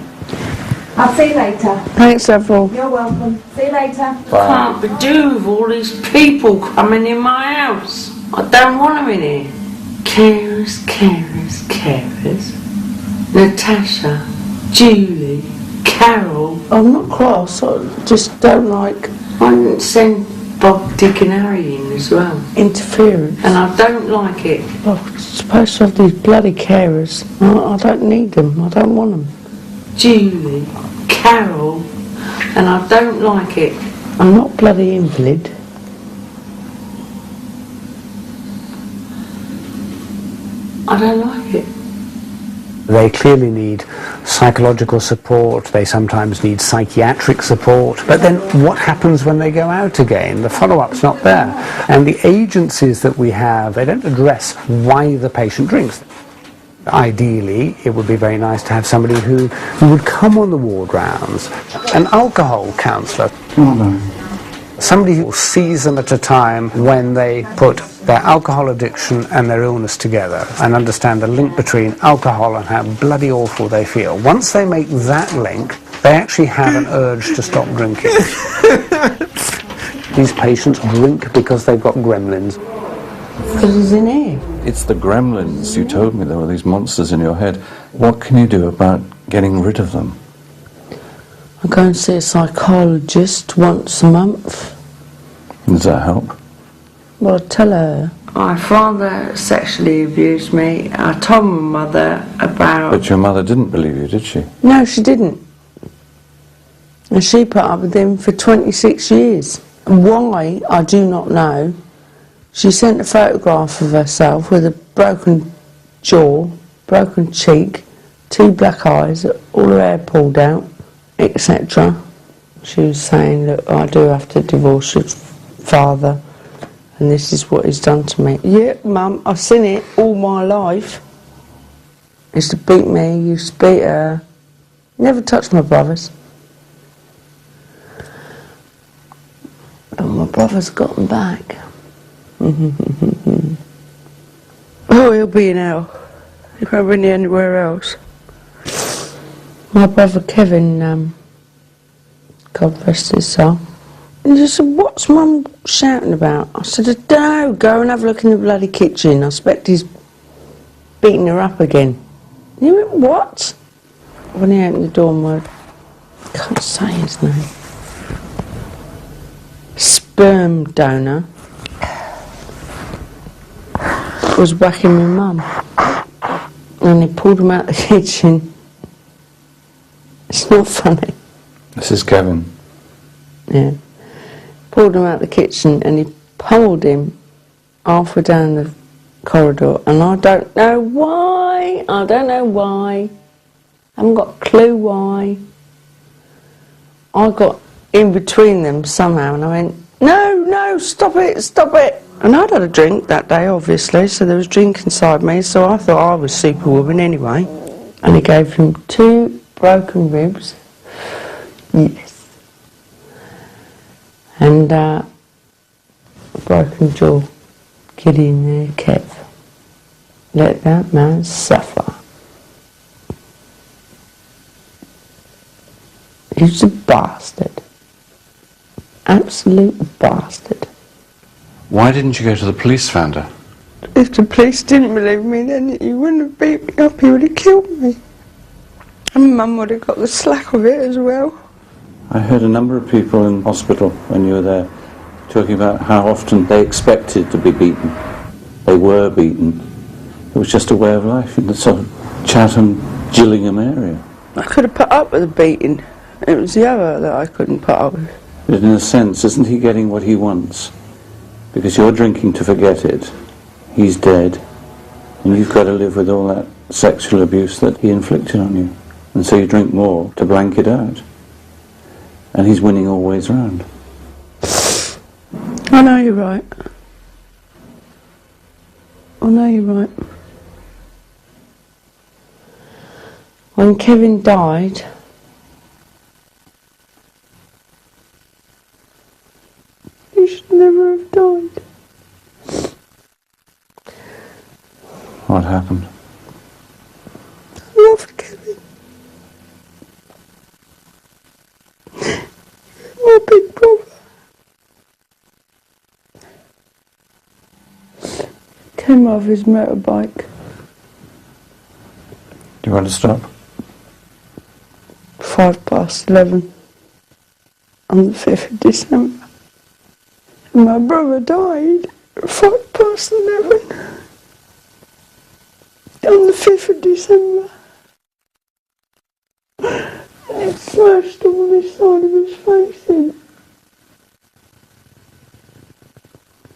I'll see you later. Thanks, Avril. You're welcome. See you later. Can't be doing with all these people coming in my house. I don't want them in here. Carers. Natasha, Julie, Carol. I'm not cross, I just don't like... I didn't send Bob, Dick and Harry in as well. Interference. And I don't like it. I'm supposed to have these bloody carers. I don't need them, I don't want them. Julie, Carol, and I don't like it. I'm not bloody invalid. I don't like it. They clearly need psychological support, they sometimes need psychiatric support, but then what happens when they go out again? The follow-up's not there. And the agencies that we have, they don't address why the patient drinks. Ideally, it would be very nice to have somebody who would come on the ward rounds, an alcohol counsellor. Somebody who sees them at a time when they put their alcohol addiction and their illness together and understand the link between alcohol and how bloody awful they feel. Once they make that link, they actually have an urge to stop drinking. These patients drink because they've got gremlins. Because he's in here. It's the gremlins. You told me there were these monsters in your head. What can you do about getting rid of them? I go and see a psychologist once a month. Does that help? Well, I tell her My father sexually abused me. I told my mother about... But your mother didn't believe you, did she? No, she didn't. And she put up with him for 26 years. Why, I do not know. She sent a photograph of herself with a broken jaw, broken cheek, 2 black eyes, all her hair pulled out, etc. She was saying, look, I do have to divorce your father, and this is what he's done to me. Yeah, Mum, I've seen it all my life. He used to beat me, he used to beat her. Never touched my brothers. But my brother's got them back. Oh, he'll be in hell. He won't be anywhere else. My brother Kevin, God rest his soul. And he said, what's Mum shouting about? I said, I don't know, go and have a look in the bloody kitchen. I expect he's beating her up again. And he went, what? When he opened the door, I can't say his name. Sperm donor was whacking my mum. And he pulled him out the kitchen. It's not funny. This is Kevin. Yeah. Pulled him out the kitchen and he pummeled him halfway down the corridor, and I don't know why. I haven't got a clue why. I got in between them somehow and I went, no, stop it. And I'd had a drink that day, obviously, so there was drink inside me, so I thought I was Superwoman anyway. And he gave him 2 broken ribs. Yes. And a broken jaw. Get in there, Kev. Let that man suffer. He's a bastard. Absolute bastard. Why didn't you go to the police, Founder? If the police didn't believe me, then he wouldn't have beat me up, he would have killed me. And Mum would have got the slack of it as well. I heard a number of people in hospital when you were there talking about how often they expected to be beaten. They were beaten. It was just a way of life in the sort of Chatham, Gillingham area. I could have put up with a beating. It was the other that I couldn't put up with. But in a sense, isn't he getting what he wants? Because you're drinking to forget it. He's dead. And you've got to live with all that sexual abuse that he inflicted on you. And so you drink more to blank it out. And he's winning all ways round. I know you're right. When Kevin died, he should never have died. What happened? I love Kevin. My big brother. Came off his motorbike. Do you want to stop? 11:05 on the 5th of December. And my brother died at 11:05 on the 5th of December. And it smashed all this side of his face in.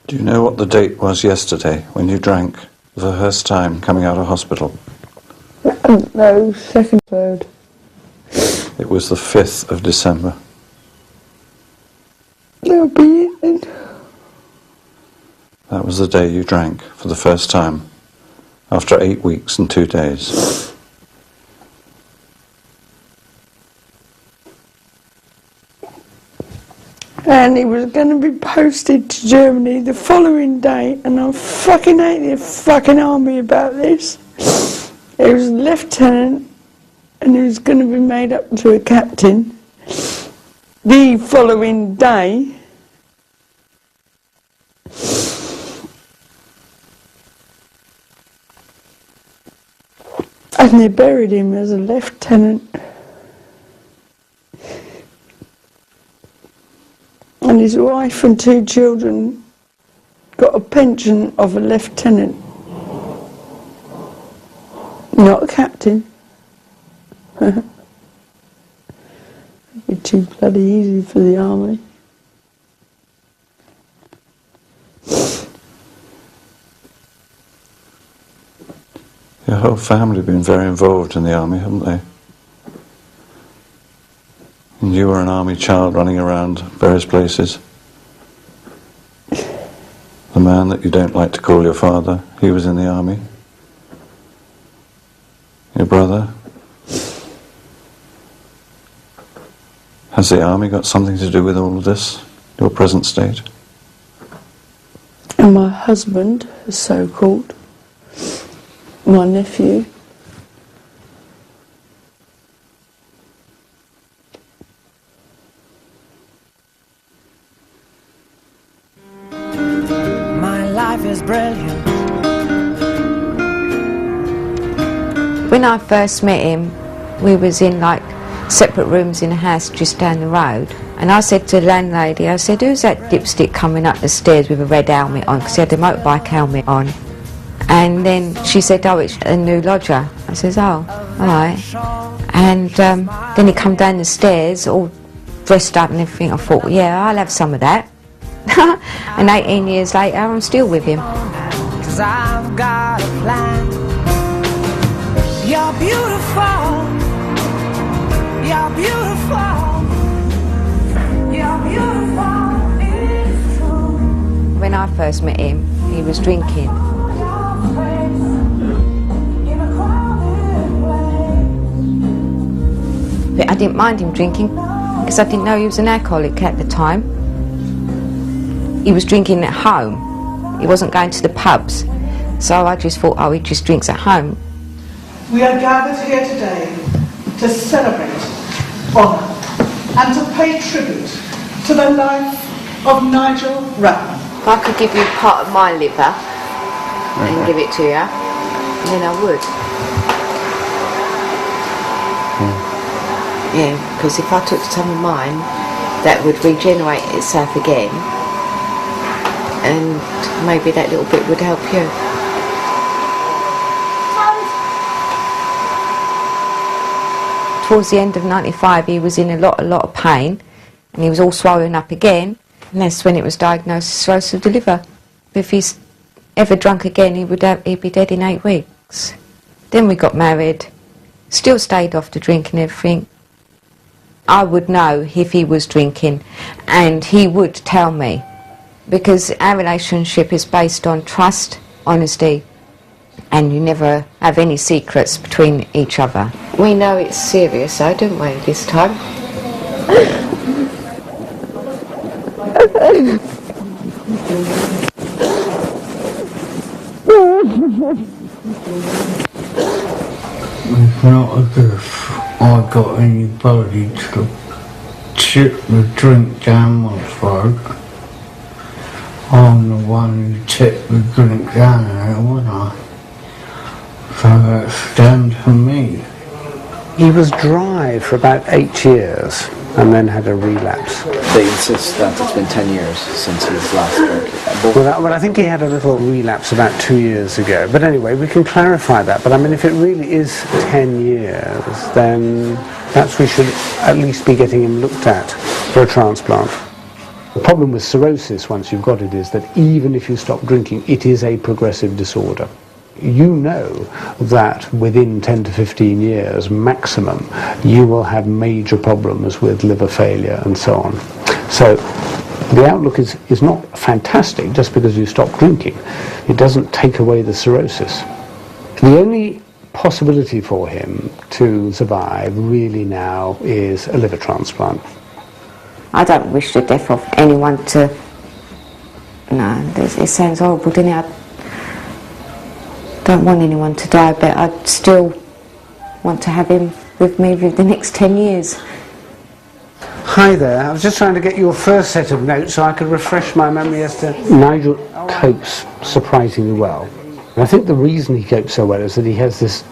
Do you know what the date was yesterday when you drank for the first time coming out of hospital? No, 2nd, 3rd. It was the 5th of December. That'll be it then. That was the day you drank for the first time, after 8 weeks and 2 days. And he was going to be posted to Germany the following day, and I fucking hate the fucking army about this. He was a lieutenant, and he was going to be made up to a captain the following day. And they buried him as a lieutenant. And his wife and 2 children got a pension of a lieutenant, not a captain. It'd be too bloody easy for the army. Your whole family have been very involved in the army, haven't they? And you were an army child running around various places. The man that you don't like to call your father, he was in the army. Your brother. Has the army got something to do with all of this, your present state? And my husband, so-called, my nephew. My life is brilliant. When I first met him, we was in like separate rooms in a house just down the road, and I said to the landlady, I said, who's that dipstick coming up the stairs with a red helmet on, because he had a motorbike helmet on. And then she said, oh, it's a new lodger. I says, oh, alright. And then he come down the stairs all dressed up and everything. I thought, well, yeah, I'll have some of that. And 18 years later, I'm still with him. 'Cause I've got a plan. You're beautiful. You're beautiful. You're beautiful. It's true. When I first met him, he was drinking. But I didn't mind him drinking because I didn't know he was an alcoholic at the time. He was drinking at home. He wasn't going to the pubs. So I just thought, oh, he just drinks at home. We are gathered here today to celebrate, honour and to pay tribute to the life of Nigel Ratman. If I could give you part of my liver and give it to you, then I would. Yeah, because if I took some of mine, that would regenerate itself again, and maybe that little bit would help you. Towards the end of '95, he was in a lot of pain, and he was all swollen up again, and that's when it was diagnosed as cirrhosis of the liver. If he's ever drunk again, he'd be dead in 8 weeks. Then we got married, still stayed off the drink and everything. I would know if he was drinking, and he would tell me, because our relationship is based on trust, honesty, and you never have any secrets between each other. We know it's serious though, don't we, this time? It's not as if I got anybody to tip the drink down my throat. I'm the one who tipped the drink down there, wasn't I? So that's down to me. He was dry for about 8 years and then had a relapse. They insist that it's been 10 years since his last drink. Well, I think he had a little relapse about 2 years ago. But anyway, we can clarify that. But I mean, if it really is 10 years, then perhaps we should at least be getting him looked at for a transplant. The problem with cirrhosis, once you've got it, is that even if you stop drinking, it is a progressive disorder. You know that within 10 to 15 years maximum you will have major problems with liver failure and so on. So the outlook is not fantastic just because you stop drinking. It doesn't take away the cirrhosis. The only possibility for him to survive really now is a liver transplant. I don't wish the death of anyone to... No, it sounds horrible, doesn't it? I don't want anyone to die, but I still want to have him with me for the next 10 years. Hi there, I was just trying to get your first set of notes so I could refresh my memory as to... Nigel copes surprisingly well. And I think the reason he copes so well is that he has this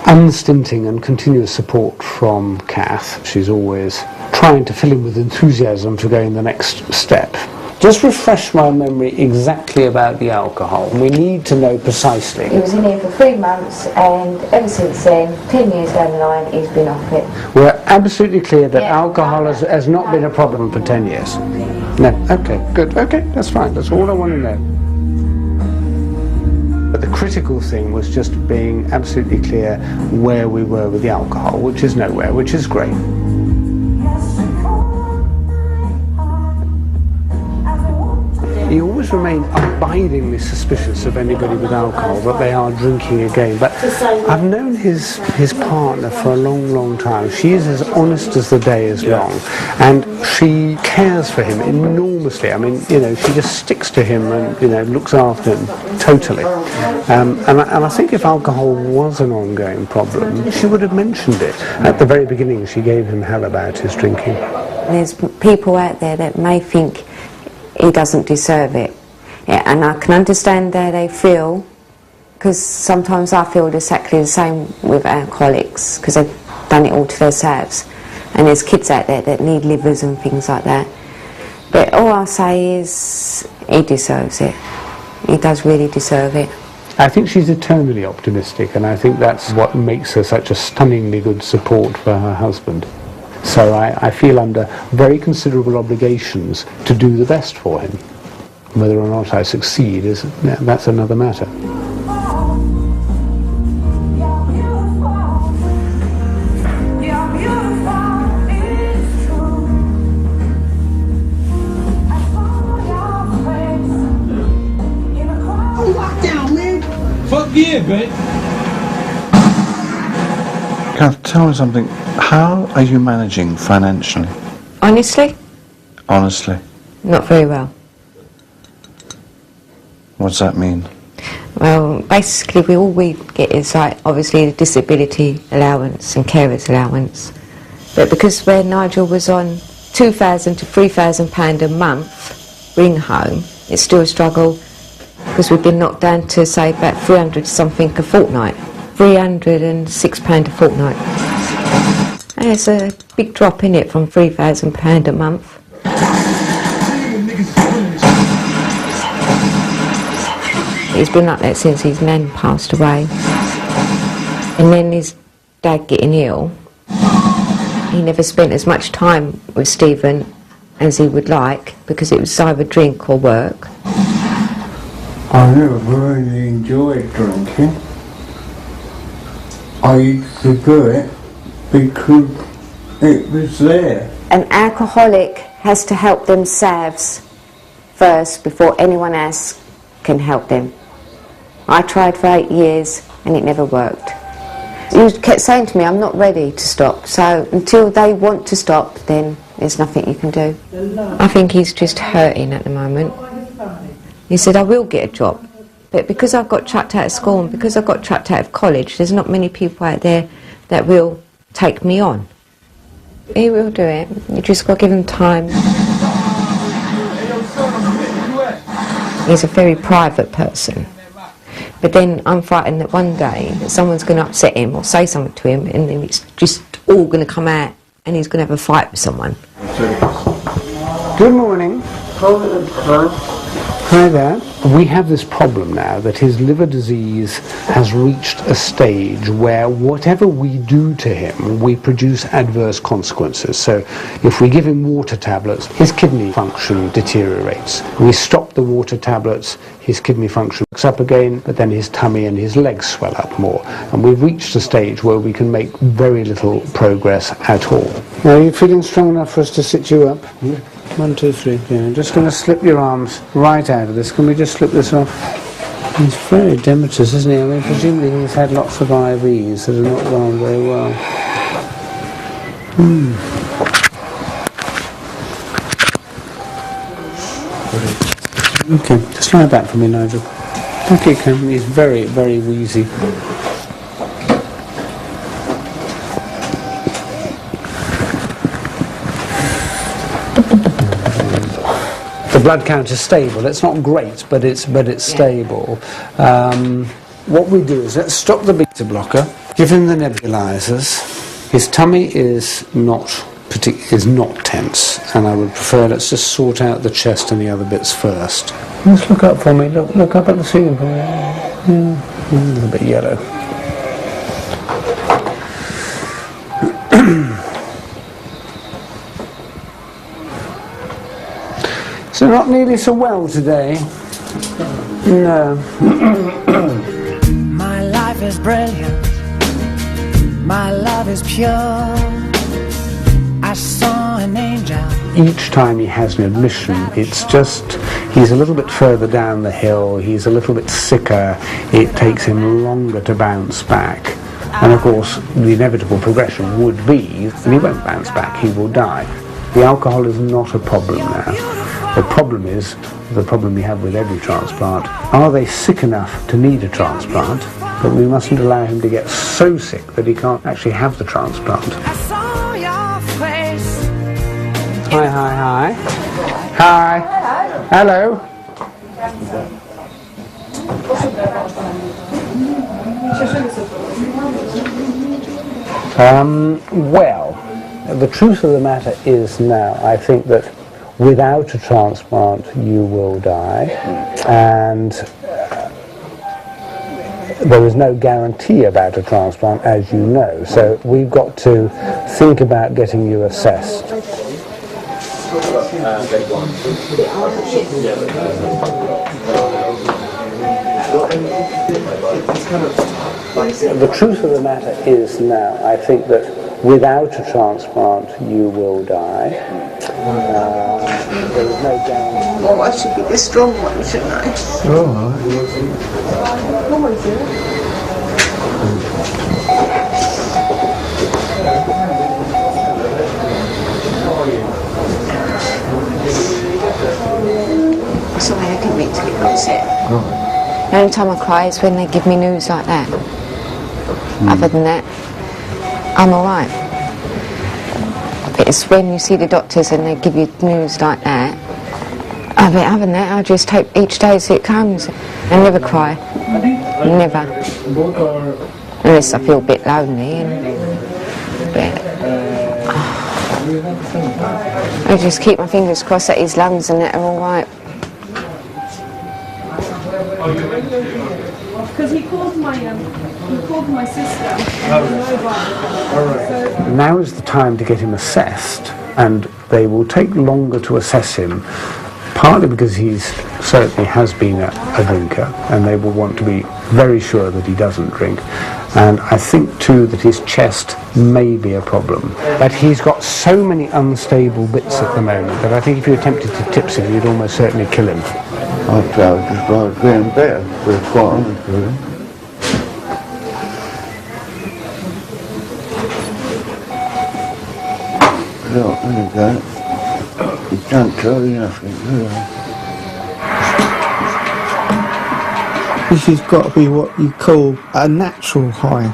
unstinting and continuous support from Kath. She's always trying to fill him with enthusiasm for going the next step. Just refresh my memory exactly about the alcohol. We need to know precisely. He was in here for 3 months, and ever since then, 10 years down the line, he's been off it. We're absolutely clear that alcohol has not been a problem for 10 years. No, okay, good, okay, that's fine, that's all I want to know. But the critical thing was just being absolutely clear where we were with the alcohol, which is nowhere, which is great. He always remained abidingly suspicious of anybody with alcohol, that they are drinking again. But I've known his partner for a long, long time. She is as honest as the day is long, and she cares for him enormously. I mean, you know, she just sticks to him and, you know, looks after him totally. And I think if alcohol was an ongoing problem, she would have mentioned it. At the very beginning, she gave him hell about his drinking. There's people out there that may think he doesn't deserve it, and I can understand how they feel, because sometimes I feel exactly the same with alcoholics, because they've done it all to themselves, and there's kids out there that need livers and things like that. But all I'll say is he deserves it. He does really deserve it. I think she's eternally optimistic, and I think that's what makes her such a stunningly good support for her husband. So I feel under very considerable obligations to do the best for him. Whether or not I succeed, that's another matter. Fuck yeah, babe. Kath, tell me something. How are you managing financially? Honestly? Honestly. Not very well. What does that mean? Well, basically all we get is, like, obviously the disability allowance and carers allowance. But because where Nigel was on £2,000 to £3,000 a month bring home, it's still a struggle, because we've been knocked down to, say, about 300 something a fortnight. £306 a fortnight. And it's a big drop in it from £3,000 a month. He's been like that since his nan passed away. And then his dad getting ill. He never spent as much time with Stephen as he would like, because it was either drink or work. I never really enjoyed drinking. I used to do it because it was there. An alcoholic has to help themselves first before anyone else can help them. I tried for 8 years and it never worked. You kept saying to me, I'm not ready to stop, so until they want to stop, then there's nothing you can do. I think he's just hurting at the moment. He said, I will get a job, but because I've got chucked out of school and because I've got chucked out of college, there's not many people out there that will take me on. He will do it, you just got to give him time. He's a very private person. But then I'm frightened that one day that someone's going to upset him or say something to him, and then it's just all going to come out and he's going to have a fight with someone. Good morning. Hi there. We have this problem now that his liver disease has reached a stage where whatever we do to him, we produce adverse consequences. So if we give him water tablets, his kidney function deteriorates. We stop the water tablets, his kidney function looks up again, but then his tummy and his legs swell up more. And we've reached a stage where we can make very little progress at all. Now, are you feeling strong enough for us to sit you up? 1, 2, 3. Yeah, I'm just going to slip your arms right out of this. Can we just slip this off? He's very demetrius, isn't he? I mean, presumably he's had lots of IVs that have not gone very well. Okay, just lie back for me, Nigel. Okay, Cam. He's very, very wheezy. The blood count is stable. It's not great, but it's stable. What we do is let's stop the beta blocker, give him the nebulizers. His tummy is not is not tense, and I would prefer let's just sort out the chest and the other bits first. Just look up for me. Look up at the ceiling for me. A little bit yellow. So not nearly so well today. No. My life is brilliant. My love is pure. I saw an angel. Each time he has an admission, it's just, he's a little bit further down the hill, he's a little bit sicker, it takes him longer to bounce back. And of course, the inevitable progression would be, and he won't bounce back, he will die. The alcohol is not a problem now. The problem is, the problem we have with every transplant, are they sick enough to need a transplant? But we mustn't allow him to get so sick that he can't actually have the transplant. I saw your face. Hi, hi, hi. Hi. Hello. Well, the truth of the matter is now, I think that without a transplant you will die, and there is no guarantee about a transplant, as you know, so we've got to think about getting you assessed. The truth of the matter is now, I think that without a transplant you will die. There is no guarantee. Oh, I should be the strong one, shouldn't I? Sorry, I didn't mean to get upset. The only time I cry is when they give me news like that. Other than that, I'm alright. But it's when you see the doctors and they give you news like that. But other than that, I just take each day as it comes. I never cry. Never. Unless I feel a bit lonely. I just keep my fingers crossed that his lungs and that are alright. Because he called my sister. Now is the time to get him assessed, and they will take longer to assess him, partly because he's certainly has been a drinker, and they will want to be very sure that he doesn't drink. And I think too that his chest may be a problem. But he's got so many unstable bits at the moment that I think if you attempted to tips him, you'd almost certainly kill him. I'd just like getting better, to be quite honest with you. Look, there you go. You can't tell you nothing, do you? This has got to be what you call a natural high,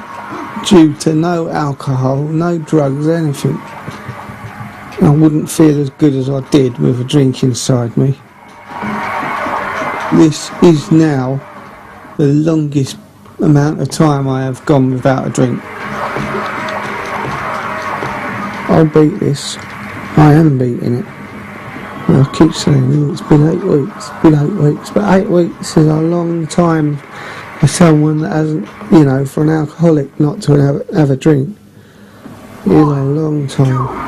due to no alcohol, no drugs, anything. I wouldn't feel as good as I did with a drink inside me. This is now the longest amount of time I have gone without a drink. I'll beat this. I am beating it. And I keep saying it's been 8 weeks, but 8 weeks is a long time for someone that hasn't, for an alcoholic not to have a drink. It is a long time.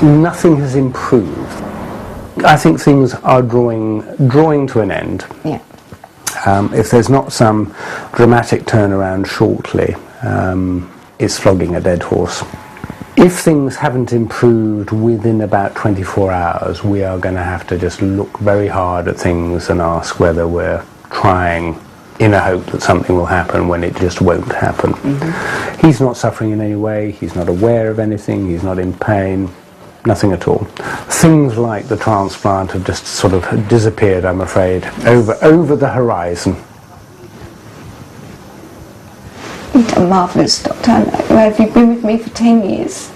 Nothing has improved. I think things are drawing to an end. Yeah. If there's not some dramatic turnaround shortly, it's flogging a dead horse. If things haven't improved within about 24 hours, we are going to have to just look very hard at things and ask whether we're trying in a hope that something will happen when it just won't happen. Mm-hmm. He's not suffering in any way, he's not aware of anything, he's not in pain. Nothing at all. Things like the transplant have just sort of disappeared, I'm afraid, over the horizon. You've done marvellous, Doctor. Have you been with me for 10 years?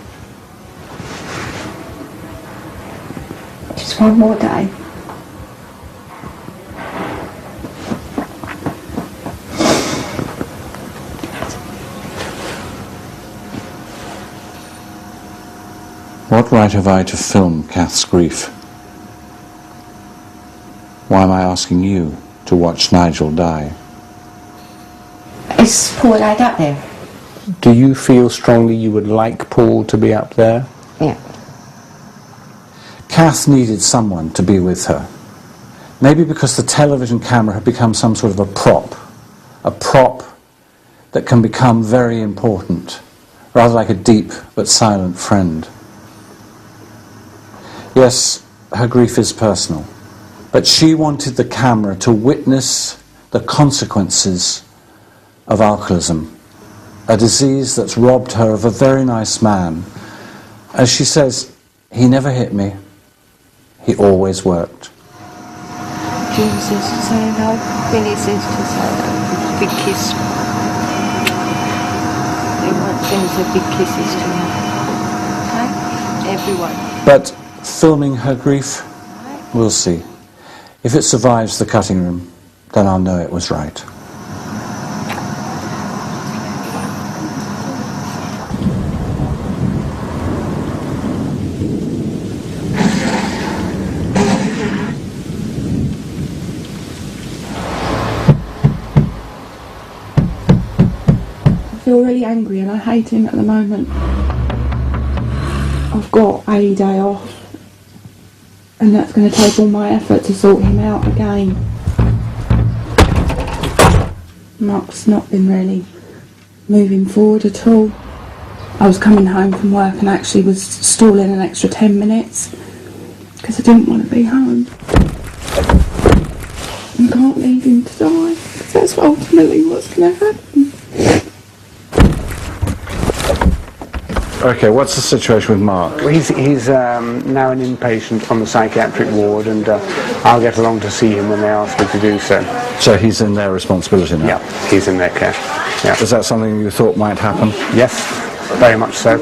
Just one more day. What right have I to film Kath's grief? Why am I asking you to watch Nigel die? Is Paul allowed up there? Do you feel strongly you would like Paul to be up there? Yeah. Kath needed someone to be with her. Maybe because the television camera had become some sort of a prop that can become very important, rather like a deep but silent friend. Yes, her grief is personal, but she wanted the camera to witness the consequences of alcoholism, a disease that's robbed her of a very nice man. As she says, he never hit me, he always worked. Jesus is to say no, Billy says to say no, big kiss. Everyone sends their big kisses to her. Okay? Everyone. But filming her grief, we'll see. If it survives the cutting room, then I'll know it was right. I feel really angry and I hate him at the moment. I've got a day off and that's going to take all my effort to sort him out again. Mark's not been really moving forward at all. I was coming home from work and actually was stalling an extra 10 minutes because I didn't want to be home. I can't leave him to die because that's ultimately what's going to happen. Okay, what's the situation with Mark? Well, he's now an inpatient on the psychiatric ward, and I'll get along to see him when they ask me to do so. So he's in their responsibility now? Yeah, he's in their care. Yeah. Is that something you thought might happen? Yes, very much so.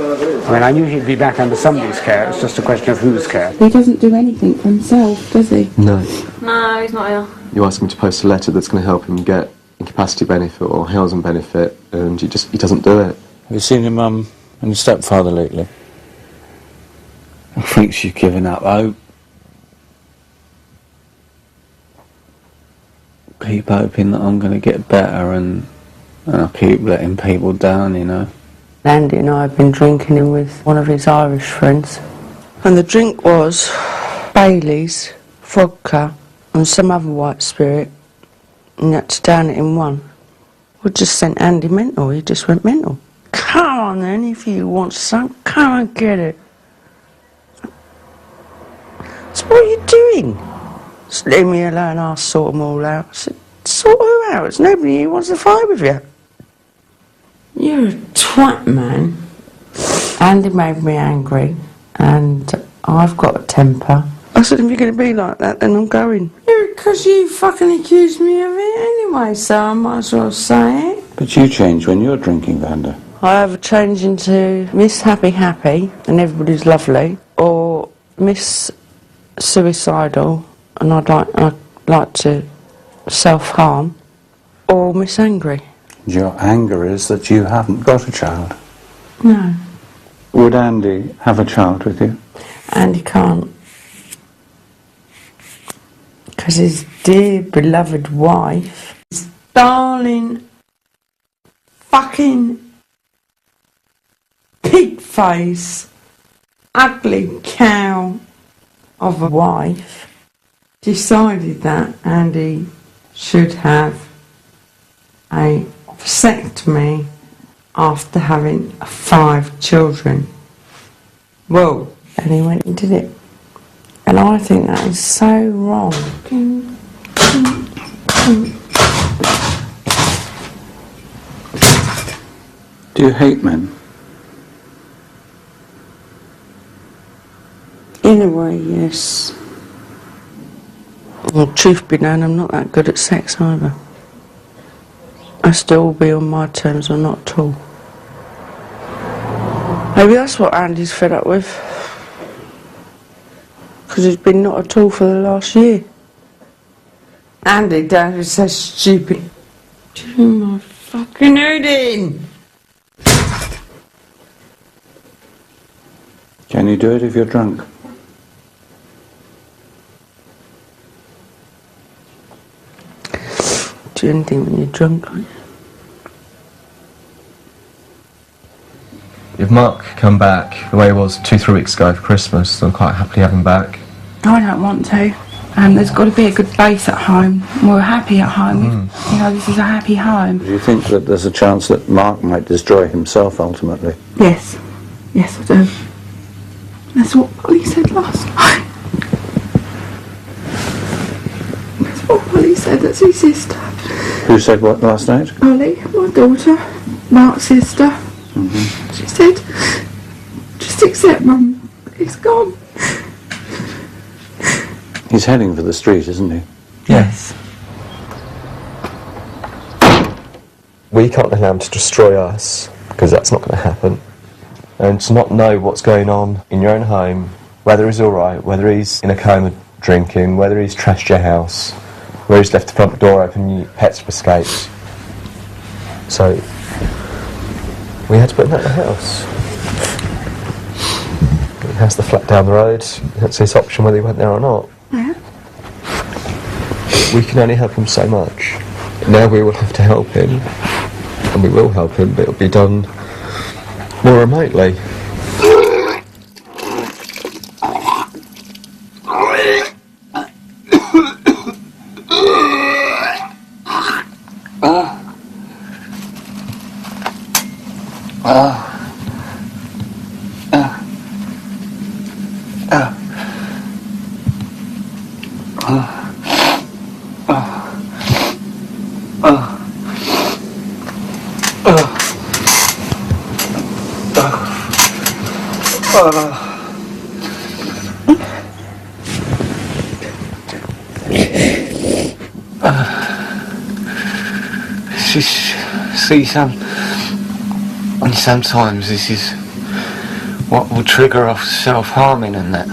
I mean, I knew he'd be back under somebody's care. It's just a question of whose care. He doesn't do anything for himself, does he? No. No, he's not ill. You ask him to post a letter that's going to help him get incapacity benefit or housing benefit, and he doesn't do it. Have you seen your mum and your stepfather lately? I think she's given up hope. Keep hoping that I'm going to get better, and I keep letting people down, you know. Andy and I have been drinking with one of his Irish friends. And the drink was Bailey's, vodka and some other white spirit. And you had to down it in one. We just sent Andy mental, he just went mental. Come on then, if you want some, come and get it. So what are you doing? Just leave me alone, I'll sort them all out. I said, sort who out? There's nobody who wants to fight with you. You're a twat, man. Andy made me angry, and I've got a temper. I said, if you're going to be like that, then I'm going. Yeah, because you fucking accused me of it anyway, so I might as well say it. But you change when you're drinking, Vanda. I either change into Miss Happy Happy, and everybody's lovely, or Miss Suicidal, and I'd like to self-harm, or Miss Angry. Your anger is that you haven't got a child. No. Would Andy have a child with you? Andy can't. Because his dear beloved wife, his darling fucking pig face, ugly cow of a wife, decided that Andy should have a vasectomy after having 5 children. Well, and he went and did it. And I think that is so wrong. Do you hate men? In a way, yes. Well, truth be known, I'm not that good at sex either. I still be on my terms or not at all. Maybe that's what Andy's fed up with. Because he's been not at all for the last year. Andy, Dad is so stupid. Do my fucking head in. Can you do it if you're drunk? Do anything when you're drunk? If Mark come back the way he was 2-3 weeks ago for Christmas, I'm quite happy to have him back. I don't want to. There's got to be a good base at home. We're happy at home. You know, this is a happy home. Do you think that there's a chance that Mark might destroy himself ultimately? Yes. Yes, I do. That's what Polly said last night. That's what Polly said. That's his sister. Who said what last night? Polly, my daughter, Mark's sister. She said, just accept, Mum. He's gone. He's heading for the street, isn't he? Yes. We can't allow him to destroy us, because that's not going to happen. And to not know what's going on in your own home, whether he's alright, whether he's in a coma drinking, whether he's trashed your house, whether he's left the front door open and your pets have escaped. So, we had to put him out of the house. He has the flat down the road, that's his option whether he went there or not. Yeah. We can only help him so much. Now we will have to help him, and we will help him, but it'll be done more remotely. Sometimes this is what will trigger off self-harming and that.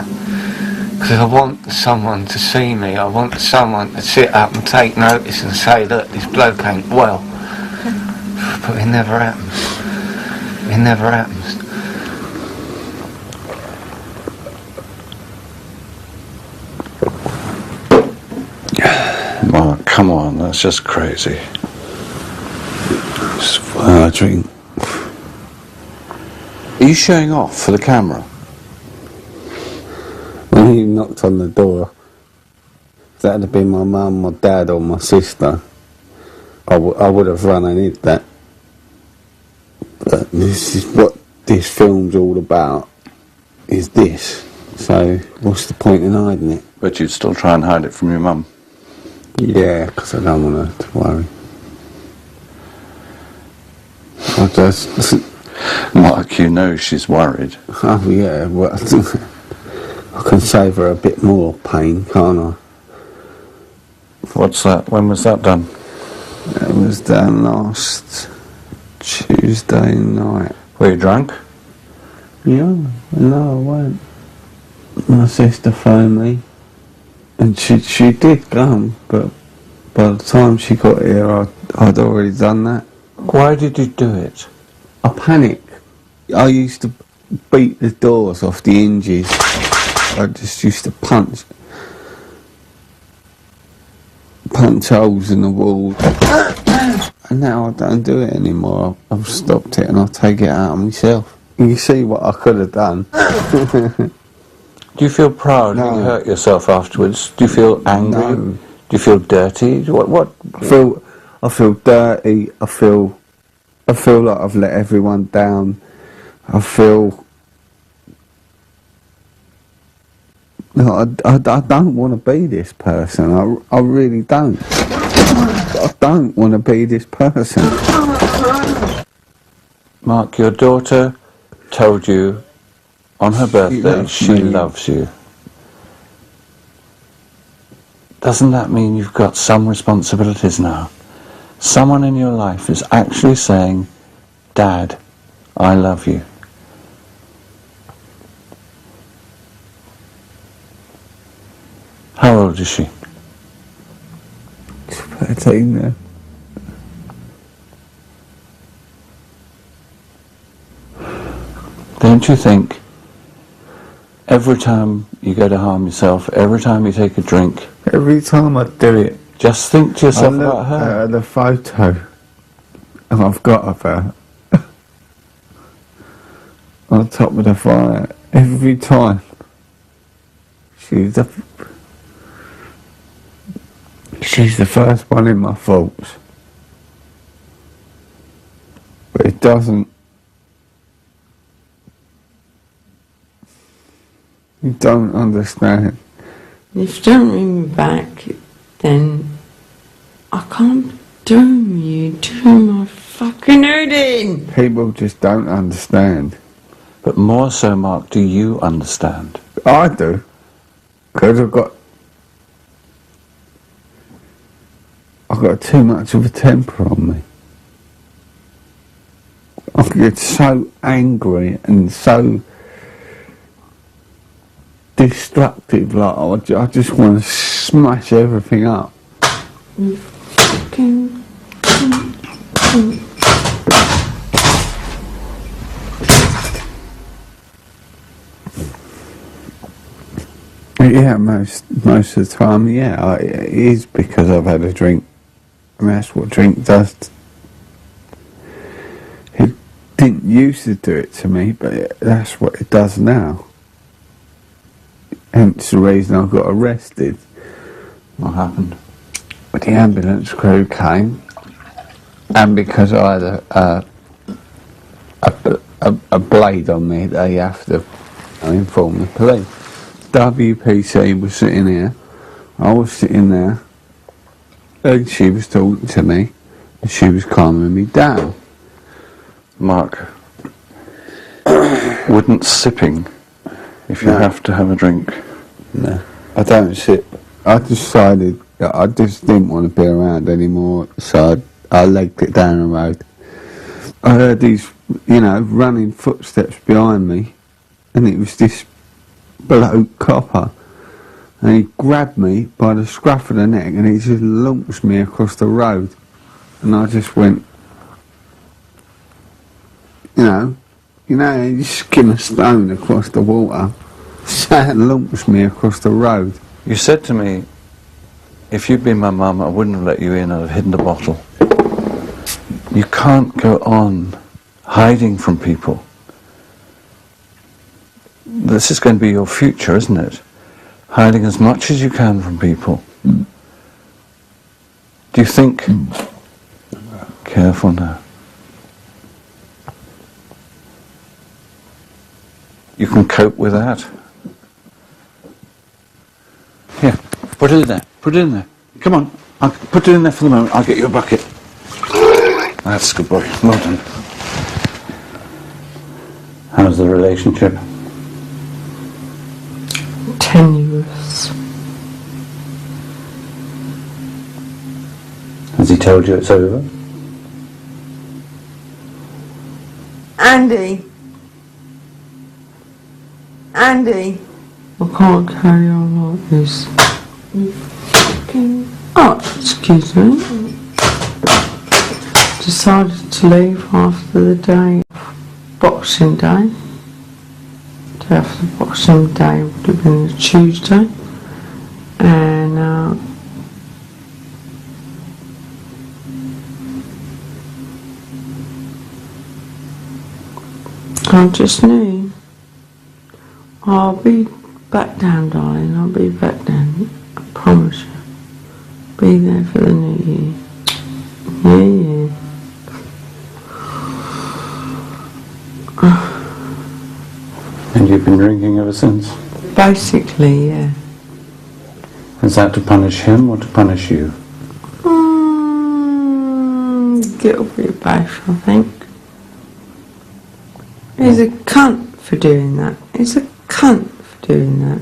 Because I want someone to see me, I want someone to sit up and take notice and say, look, this bloke ain't well. But it never happens. It never happens. Mark, come on, that's just crazy. It's why I drink. Are you showing off for the camera? When he knocked on the door, if that had been my mum, my dad or my sister, I would have run and hid that. But this is what this film's all about, is this. So what's the point in hiding it? But you'd still try and hide it from your mum? Yeah, because I don't want her to worry. I just... Mark, you know she's worried. Oh yeah, well, I can save her a bit more pain, can't I? What's that? When was that done? It was done last Tuesday night. Were you drunk? Yeah, no, I weren't. My sister phoned me, and she did come, but by the time she got here, I'd already done that. Why did you do it? I panicked. I used to beat the doors off the hinges. I just used to punch holes in the wall. And now I don't do it anymore. I've stopped it and I take it out on myself. You see what I could have done. Do you feel proud when you hurt yourself afterwards? Do you feel angry? No. Do you feel dirty? What? I feel dirty. I feel like I've let everyone down. I feel I don't want to be this person. I really don't. I don't want to be this person. Mark, your daughter told you on her birthday she loves you. Doesn't that mean you've got some responsibilities now? Someone in your life is actually saying, Dad, I love you. How old is she? 13 now. Don't you think Every time you go to harm yourself, every time you take a drink, Every time I do it, just think to I yourself look about her. at the photo and I've got of her on top of the fire every time. She's the first one in my thoughts. But it doesn't. You don't understand. If you don't ring me back, then I can't doom you to my fucking head in. People just don't understand. But more so, Mark, do you understand? I do. Because I've got too much of a temper on me. I get so angry and so destructive, like I just want to smash everything up. You fucking... Yeah, most of the time, yeah, it is because I've had a drink. I mean, that's what drink does. It didn't used to do it to me, but that's what it does now. Hence the reason I got arrested. What happened? The ambulance crew came, and because I had a blade on me, they have to inform the police. WPC was sitting here, I was sitting there, and she was talking to me, and she was calming me down. Mark, wouldn't sipping, if you have to have a drink? No, I don't sip. I decided that I just didn't want to be around anymore, so I legged it down the road. I heard these, running footsteps behind me, and it was this bloke copper, and he grabbed me by the scruff of the neck and he just launched me across the road, and I just went, you skim a stone across the water, so launched me across the road. You said to me, if you'd been my mum, I wouldn't have let you in, I'd have hidden the bottle. You can't go on hiding from people. This is going to be your future, isn't it? Hiding as much as you can from people. Do you think... Careful now. You can cope with that? Here, put it in there. Put it in there. Come on. I'll put it in there for the moment. I'll get you a bucket. That's a good boy. Well done. How's the relationship? Tenuous. Has he told you it's over? Andy, I can't carry on like this. You fucking... Oh, excuse me. Decided to leave after the day, Boxing Day. Day after Boxing Day would have been a Tuesday, and I just knew I'll be back down, darling. I'll be back down. I promise you. Be there for the new year. Yeah. And you've been drinking ever since? Basically, yeah. Is that to punish him or to punish you? Little bit of both, I think. He's a cunt for doing that. He's a cunt for doing that.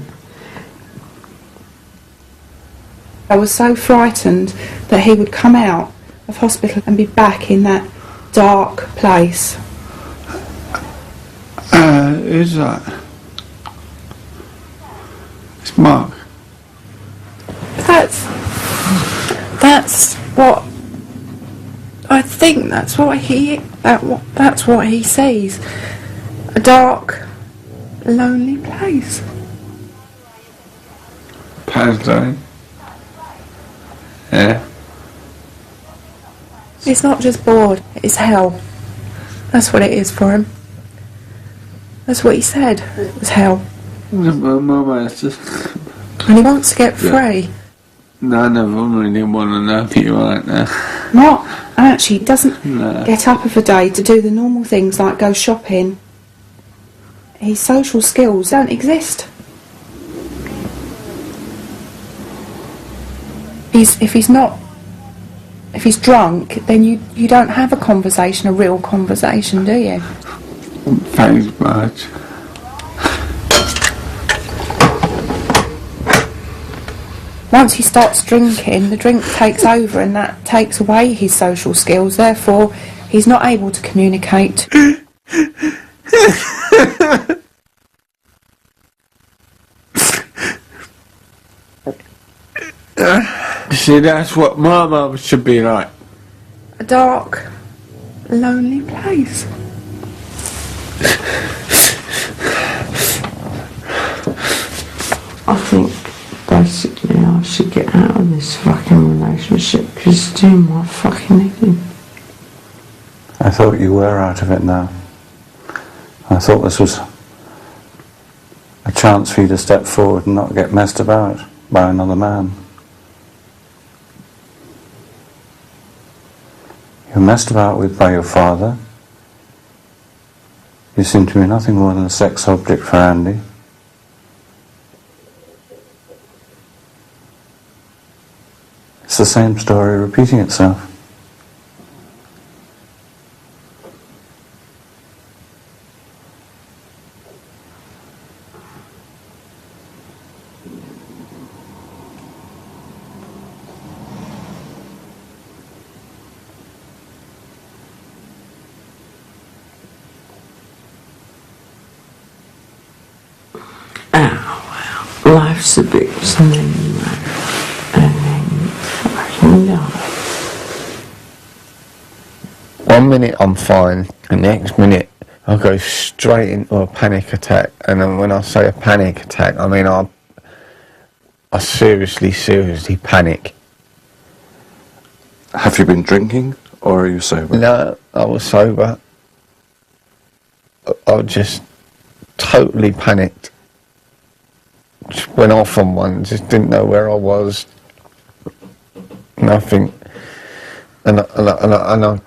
I was so frightened that he would come out of hospital and be back in that dark place. Who's that? It's Mark. That's what I think. That's what he sees. A dark, lonely place. Hashtag. Yeah. He's not just bored, it's hell. That's what it is for him. That's what he said, it was hell. Mama, it's just... And he wants to get free. No, I never really want to know you right now. Not actually, he doesn't No. get up of a day to do the normal things like go shopping. His social skills don't exist. If he's drunk, then you don't have a conversation, a real conversation, do you? Thanks much. Once he starts drinking, the drink takes over and that takes away his social skills, therefore he's not able to communicate. See, that's what my mum should be like. A dark, lonely place. I think basically I should get out of this fucking relationship because it's doing my fucking head. I thought you were out of it now. I thought this was a chance for you to step forward and not get messed about by another man. You're messed about with by your father. You seem to be nothing more than a sex object for Andy. It's the same story repeating itself. Life's a bitch and then you and then you fucking die. 1 minute I'm fine, and the next minute I go straight into a panic attack. And then when I say a panic attack, I mean I seriously panic. Have you been drinking or are you sober? No, I was sober. I just totally panicked. Just went off on one, just didn't know where I was. Nothing. And I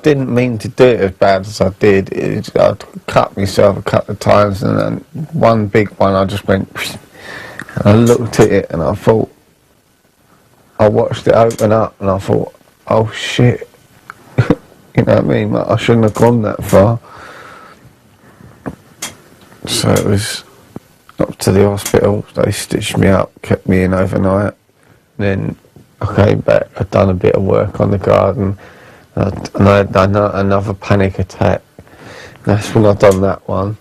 didn't mean to do it as bad as I did. I cut myself a couple of times, and then one big one I just went, and I looked at it and I thought, I watched it open up and I thought, oh shit. You know what I mean? Like, I shouldn't have gone that far. So it was up to the hospital. They stitched me up, kept me in overnight. Then I came back. I'd done a bit of work on the garden, and I had done another panic attack. That's when I done that one.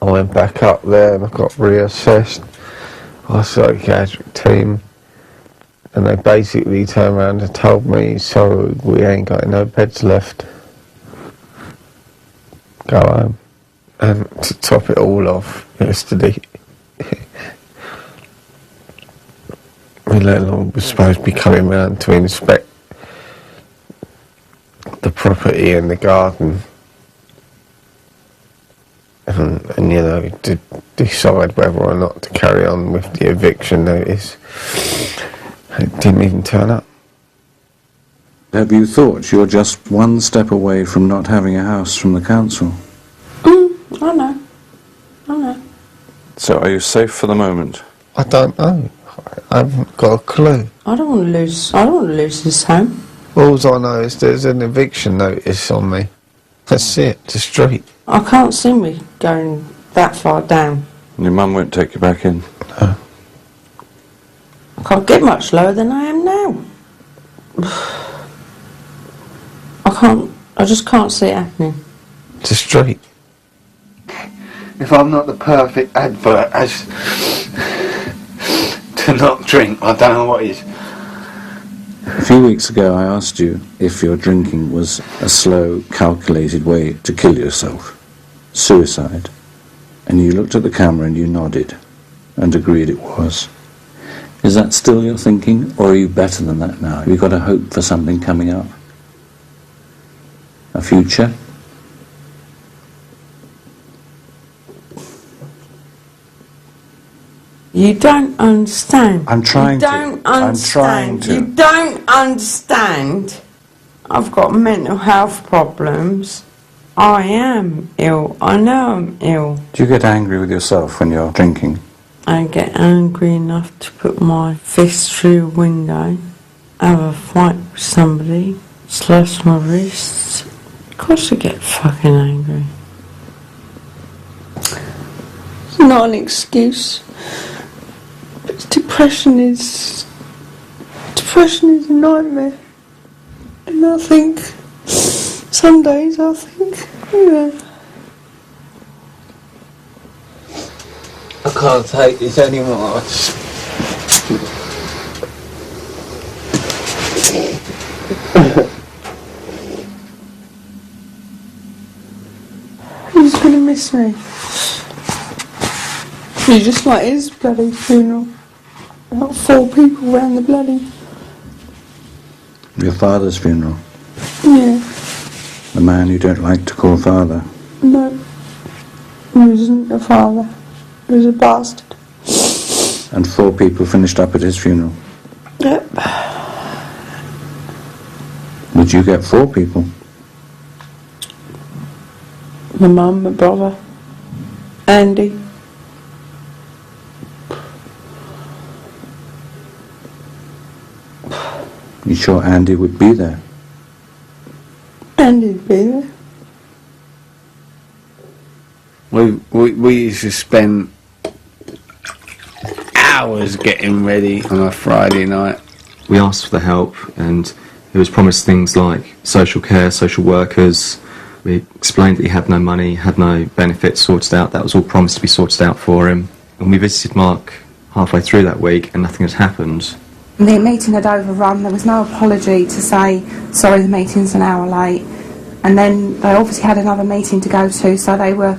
I went back up there and I got reassessed by a psychiatric team, and they basically turned around and told me, "Sorry, we ain't got no beds left. Go home." And to top it all off, yesterday, my landlord was supposed to be coming round to inspect the property and the garden, and you know, to decide whether or not to carry on with the eviction notice. It didn't even turn up. Have you thought you're just one step away from not having a house from the council? I know. So are you safe for the moment? I don't know. I haven't got a clue. I don't want to lose this home. All I know is there's an eviction notice on me. That's it, the street. I can't see me going that far down. Your mum won't take you back in? No. I can't get much lower than I am now. I just can't see it happening. It's a street. If I'm not the perfect advert as to not drink, I don't know what is. A few weeks ago I asked you if your drinking was a slow, calculated way to kill yourself. Suicide. And you looked at the camera and you nodded and agreed it was. Is that still your thinking, or are you better than that now? Have you got a hope for something coming up? A future? You don't understand. I'm trying to. You don't understand. You don't understand. I've got mental health problems. I am ill. I know I'm ill. Do you get angry with yourself when you're drinking? I get angry enough to put my fist through a window, have a fight with somebody, slash my wrists. Of course I get fucking angry. It's not an excuse. But depression is a nightmare. And I think, some days I think, you know, I can't take this anymore. he's gonna miss me. He's just like his bloody funeral. About 4 people around the bloody... Your father's funeral? Yeah. The man you don't like to call father? No. He wasn't a father. He was a bastard. And 4 people finished up at his funeral? Yep. Would you get 4 people? My mum, my brother, Andy. You sure Andy would be there? Andy'd be there. We used to spend hours getting ready on a Friday night. We asked for the help, and it was promised things like social care, social workers. We explained that he had no money, had no benefits sorted out. That was all promised to be sorted out for him. And we visited Mark halfway through that week, and nothing had happened. The meeting had overrun. There was no apology to say, sorry, the meeting's an hour late. And then they obviously had another meeting to go to, so they were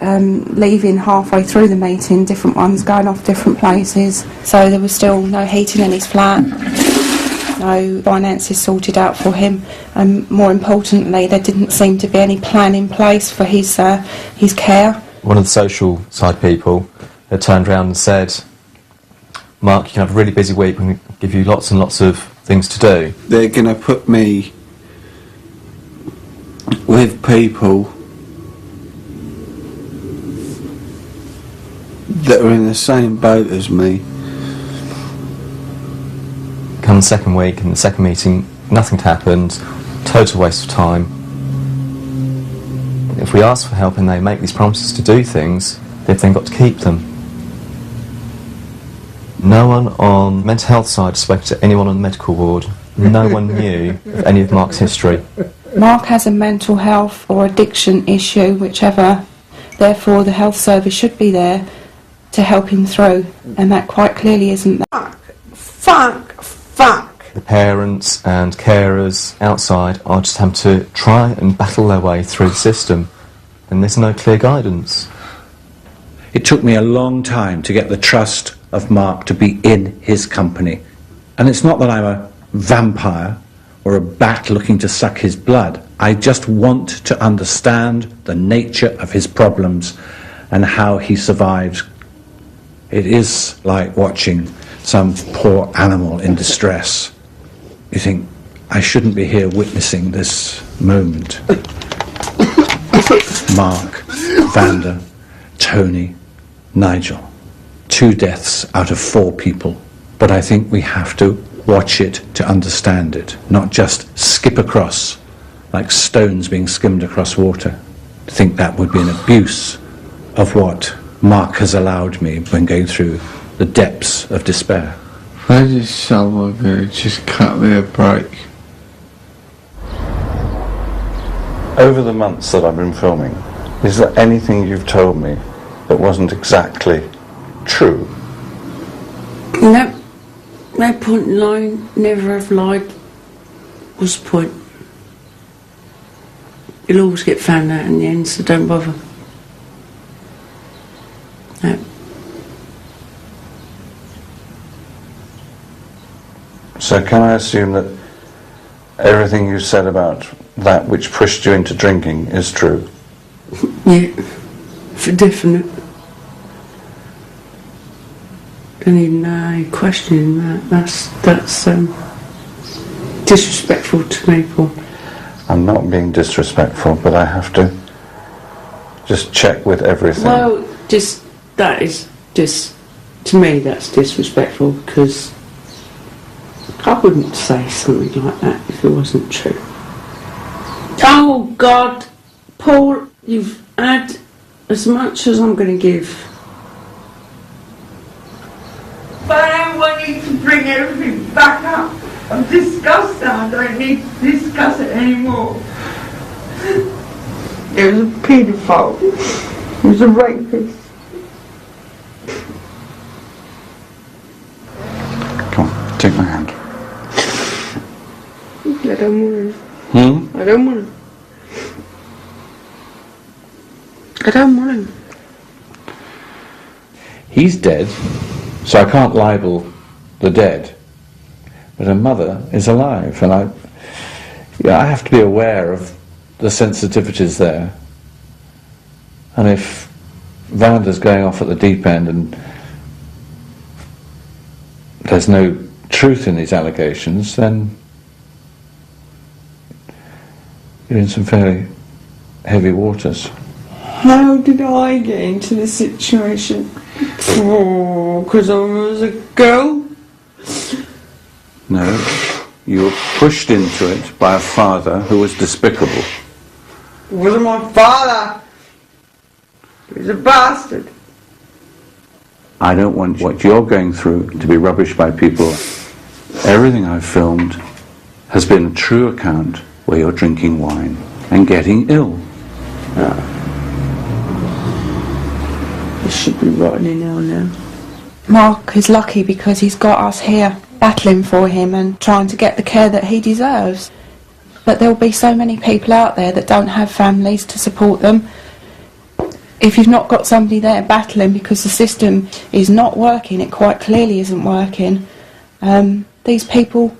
leaving halfway through the meeting, different ones going off different places. So there was still no heating in his flat, no finances sorted out for him, and more importantly, there didn't seem to be any plan in place for his care. One of the social side people had turned around and said, Mark, you can have a really busy week, we can give you lots and lots of things to do. They're going to put me with people that are in the same boat as me. Come the second week, in the second meeting, nothing had happened, total waste of time. If we ask for help and they make these promises to do things, they've then got to keep them. No one on the mental health side spoke to anyone on the medical ward. No one knew of any of Mark's history. Mark has a mental health or addiction issue, whichever. Therefore, the health service should be there to help him through, and that quite clearly isn't there. Fuck. The parents and carers outside are just having to try and battle their way through the system, and there's no clear guidance. It took me a long time to get the trust of Mark to be in his company. And it's not that I'm a vampire or a bat looking to suck his blood. I just want to understand the nature of his problems and how he survives. It is like watching some poor animal in distress. You think, I shouldn't be here witnessing this moment. Mark, Vanda, Tony, Nigel. 2 deaths out of 4 people. But I think we have to watch it to understand it, not just skip across like stones being skimmed across water. I think that would be an abuse of what Mark has allowed me when going through the depths of despair. I just someone could just cut me a break. Over the months that I've been filming, is there anything you've told me that wasn't exactly true? No. No point in lying. Never have lied. What's the point? You'll always get found out in the end, so don't bother. So can I assume that everything you said about that which pushed you into drinking is true? Yeah, for definite. Don't even know questioning that. That's disrespectful to people. I'm not being disrespectful, but I have to just check with everything. Well, that is to me that's disrespectful, because I wouldn't say something like that if it wasn't true. Oh God, Paul, you've had as much as I'm going to give. But I don't want you to bring everything back up. I'm disgusted. I don't need to discuss it anymore. It was a paedophile. He was a rapist. Come on, take my hand. I don't want to. I don't want to. I don't want to. He's dead, so I can't libel the dead. But her mother is alive, and I have to be aware of the sensitivities there. And if Vanda's going off at the deep end and there's no truth in these allegations, then you're in some fairly heavy waters. How did I get into this situation? Because I was a girl? No, you were pushed into it by a father who was despicable. It wasn't my father. He was a bastard. I don't want what you're going through to be rubbish by people. Everything I've filmed has been a true account where you're drinking wine and getting ill. I should be writing it down now. Mark is lucky because he's got us here battling for him and trying to get the care that he deserves. But there'll be so many people out there that don't have families to support them. If you've not got somebody there battling because the system is not working, it quite clearly isn't working, these people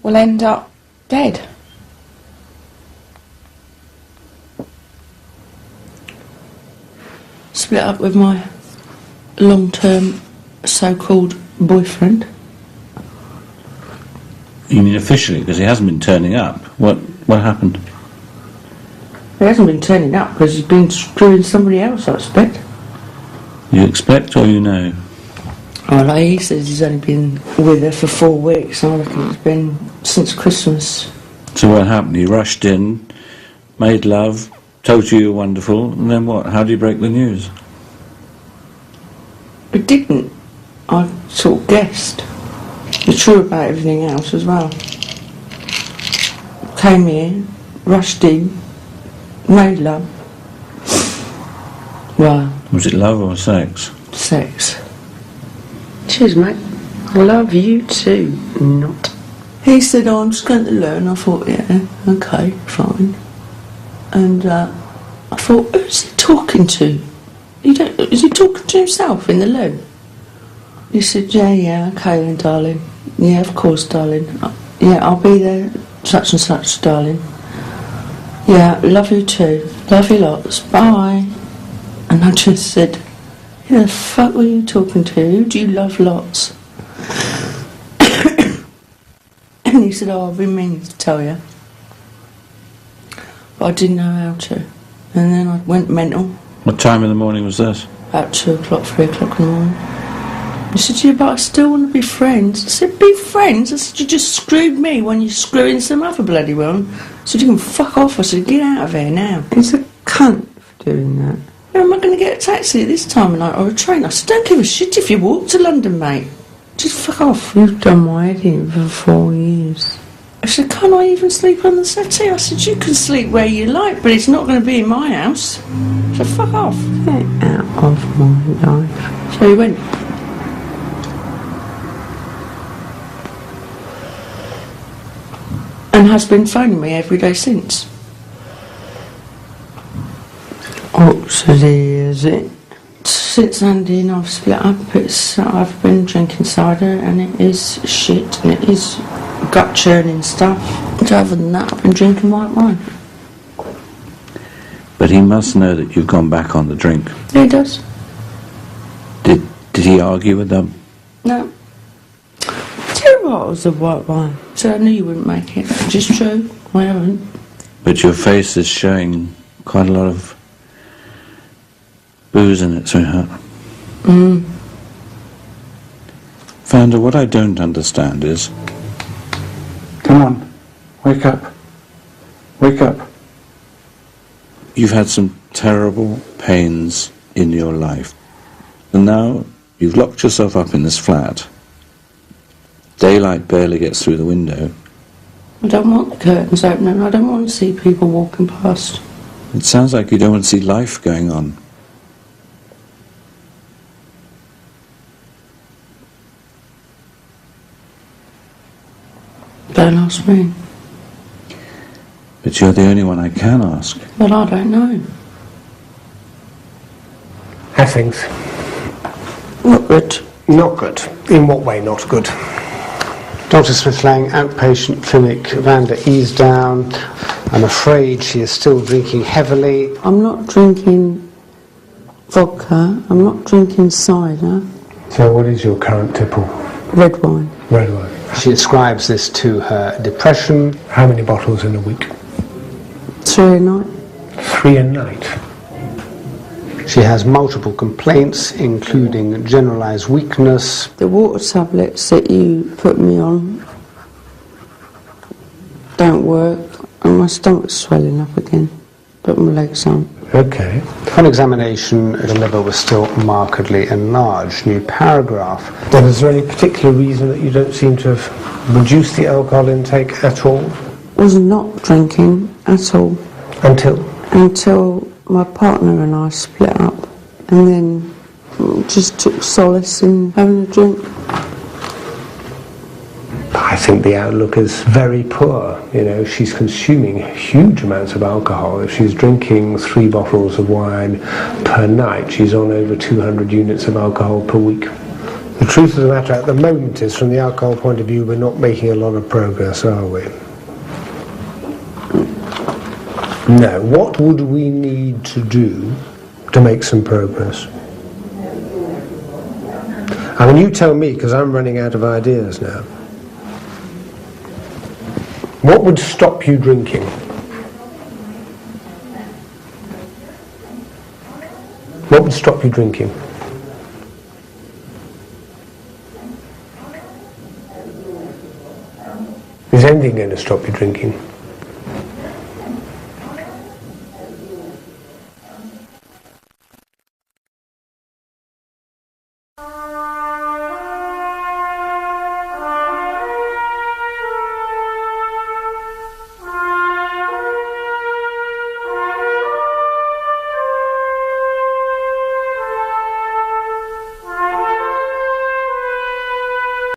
will end up dead. Split up with my long-term so-called boyfriend. You mean officially, because he hasn't been turning up? What happened? He hasn't been turning up because he's been screwing somebody else, I expect. You expect or you know? Well, he says he's only been with her for 4 weeks. I reckon it's been since Christmas. So what happened? He rushed in, made love, told you you're wonderful, and then what? How do you break the news? I didn't. I sort of guessed. It's true about everything else as well. Came here, rushed in, made love. Well... Was it love or sex? Sex. Cheers, mate. I love you too. Not. He said, oh, I'm just going to learn. I thought, yeah, okay, fine. And I thought, who's he talking to? Is he talking to himself in the loo? He said, yeah, okay then, darling. Yeah, of course, darling. Yeah, I'll be there, such and such, darling. Yeah, love you too. Love you lots. Bye. And I just said, who the fuck were you talking to? Who do you love lots? And he said, oh, I've been meaning to tell you. But I didn't know how to. And then I went mental. What time in the morning was this? About 2 o'clock, 3 o'clock in the morning. He said, yeah, but I still want to be friends. I said, be friends? I said, you just screwed me when you screwing some other bloody one. I said, you can fuck off. I said, get out of here now. He's a cunt for doing that. Where am I going to get a taxi at this time of night or a train? I said, don't give a shit if you walk to London, mate. Just fuck off. You've done my head in for 4 years. I said, can't I even sleep on the settee? I said, you can sleep where you like, but it's not going to be in my house. So fuck off. Get out of my life. So he went. And has been phoning me every day since. Oh, so is it? Since Andy and I've split up, I've been drinking cider and it is shit and it is gut churning stuff. But other than that, I've been drinking white wine. But he must know that you've gone back on the drink. Yeah, he does. Did he argue with them? No. 2 bottles of white wine. So I knew you wouldn't make it, which is true. I haven't. But your face is showing quite a lot of booze in it, sweetheart. Founder, what I don't understand is... Come on, wake up. Wake up. You've had some terrible pains in your life. And now you've locked yourself up in this flat. Daylight barely gets through the window. I don't want the curtains open. I don't want to see people walking past. It sounds like you don't want to see life going on. Don't ask me. But you're the only one I can ask. Well, I don't know. How's things? Not good. Not good. In what way not good? Dr. Smith-Lang, outpatient clinic, Vanda eased down. I'm afraid she is still drinking heavily. I'm not drinking vodka. I'm not drinking cider. So what is your current tipple? Red wine. Red wine. She ascribes this to her depression. How many bottles in a week? 3 a night. 3 a night. She has multiple complaints, including generalized weakness. The water tablets that you put me on don't work, and my stomach's swelling up again, but my legs aren't. Okay. On examination, the liver was still markedly enlarged. New paragraph. And is there any particular reason that you don't seem to have reduced the alcohol intake at all? Was not drinking at all. Until my partner and I split up, and then just took solace in having a drink. I think the outlook is very poor. You know, she's consuming huge amounts of alcohol. If she's drinking 3 bottles of wine per night, she's on over 200 units of alcohol per week. The truth of the matter at the moment is, from the alcohol point of view, we're not making a lot of progress, are we? No. What would we need to do to make some progress? I mean, you tell me, because I'm running out of ideas now. What would stop you drinking? What would stop you drinking? Is anything going to stop you drinking?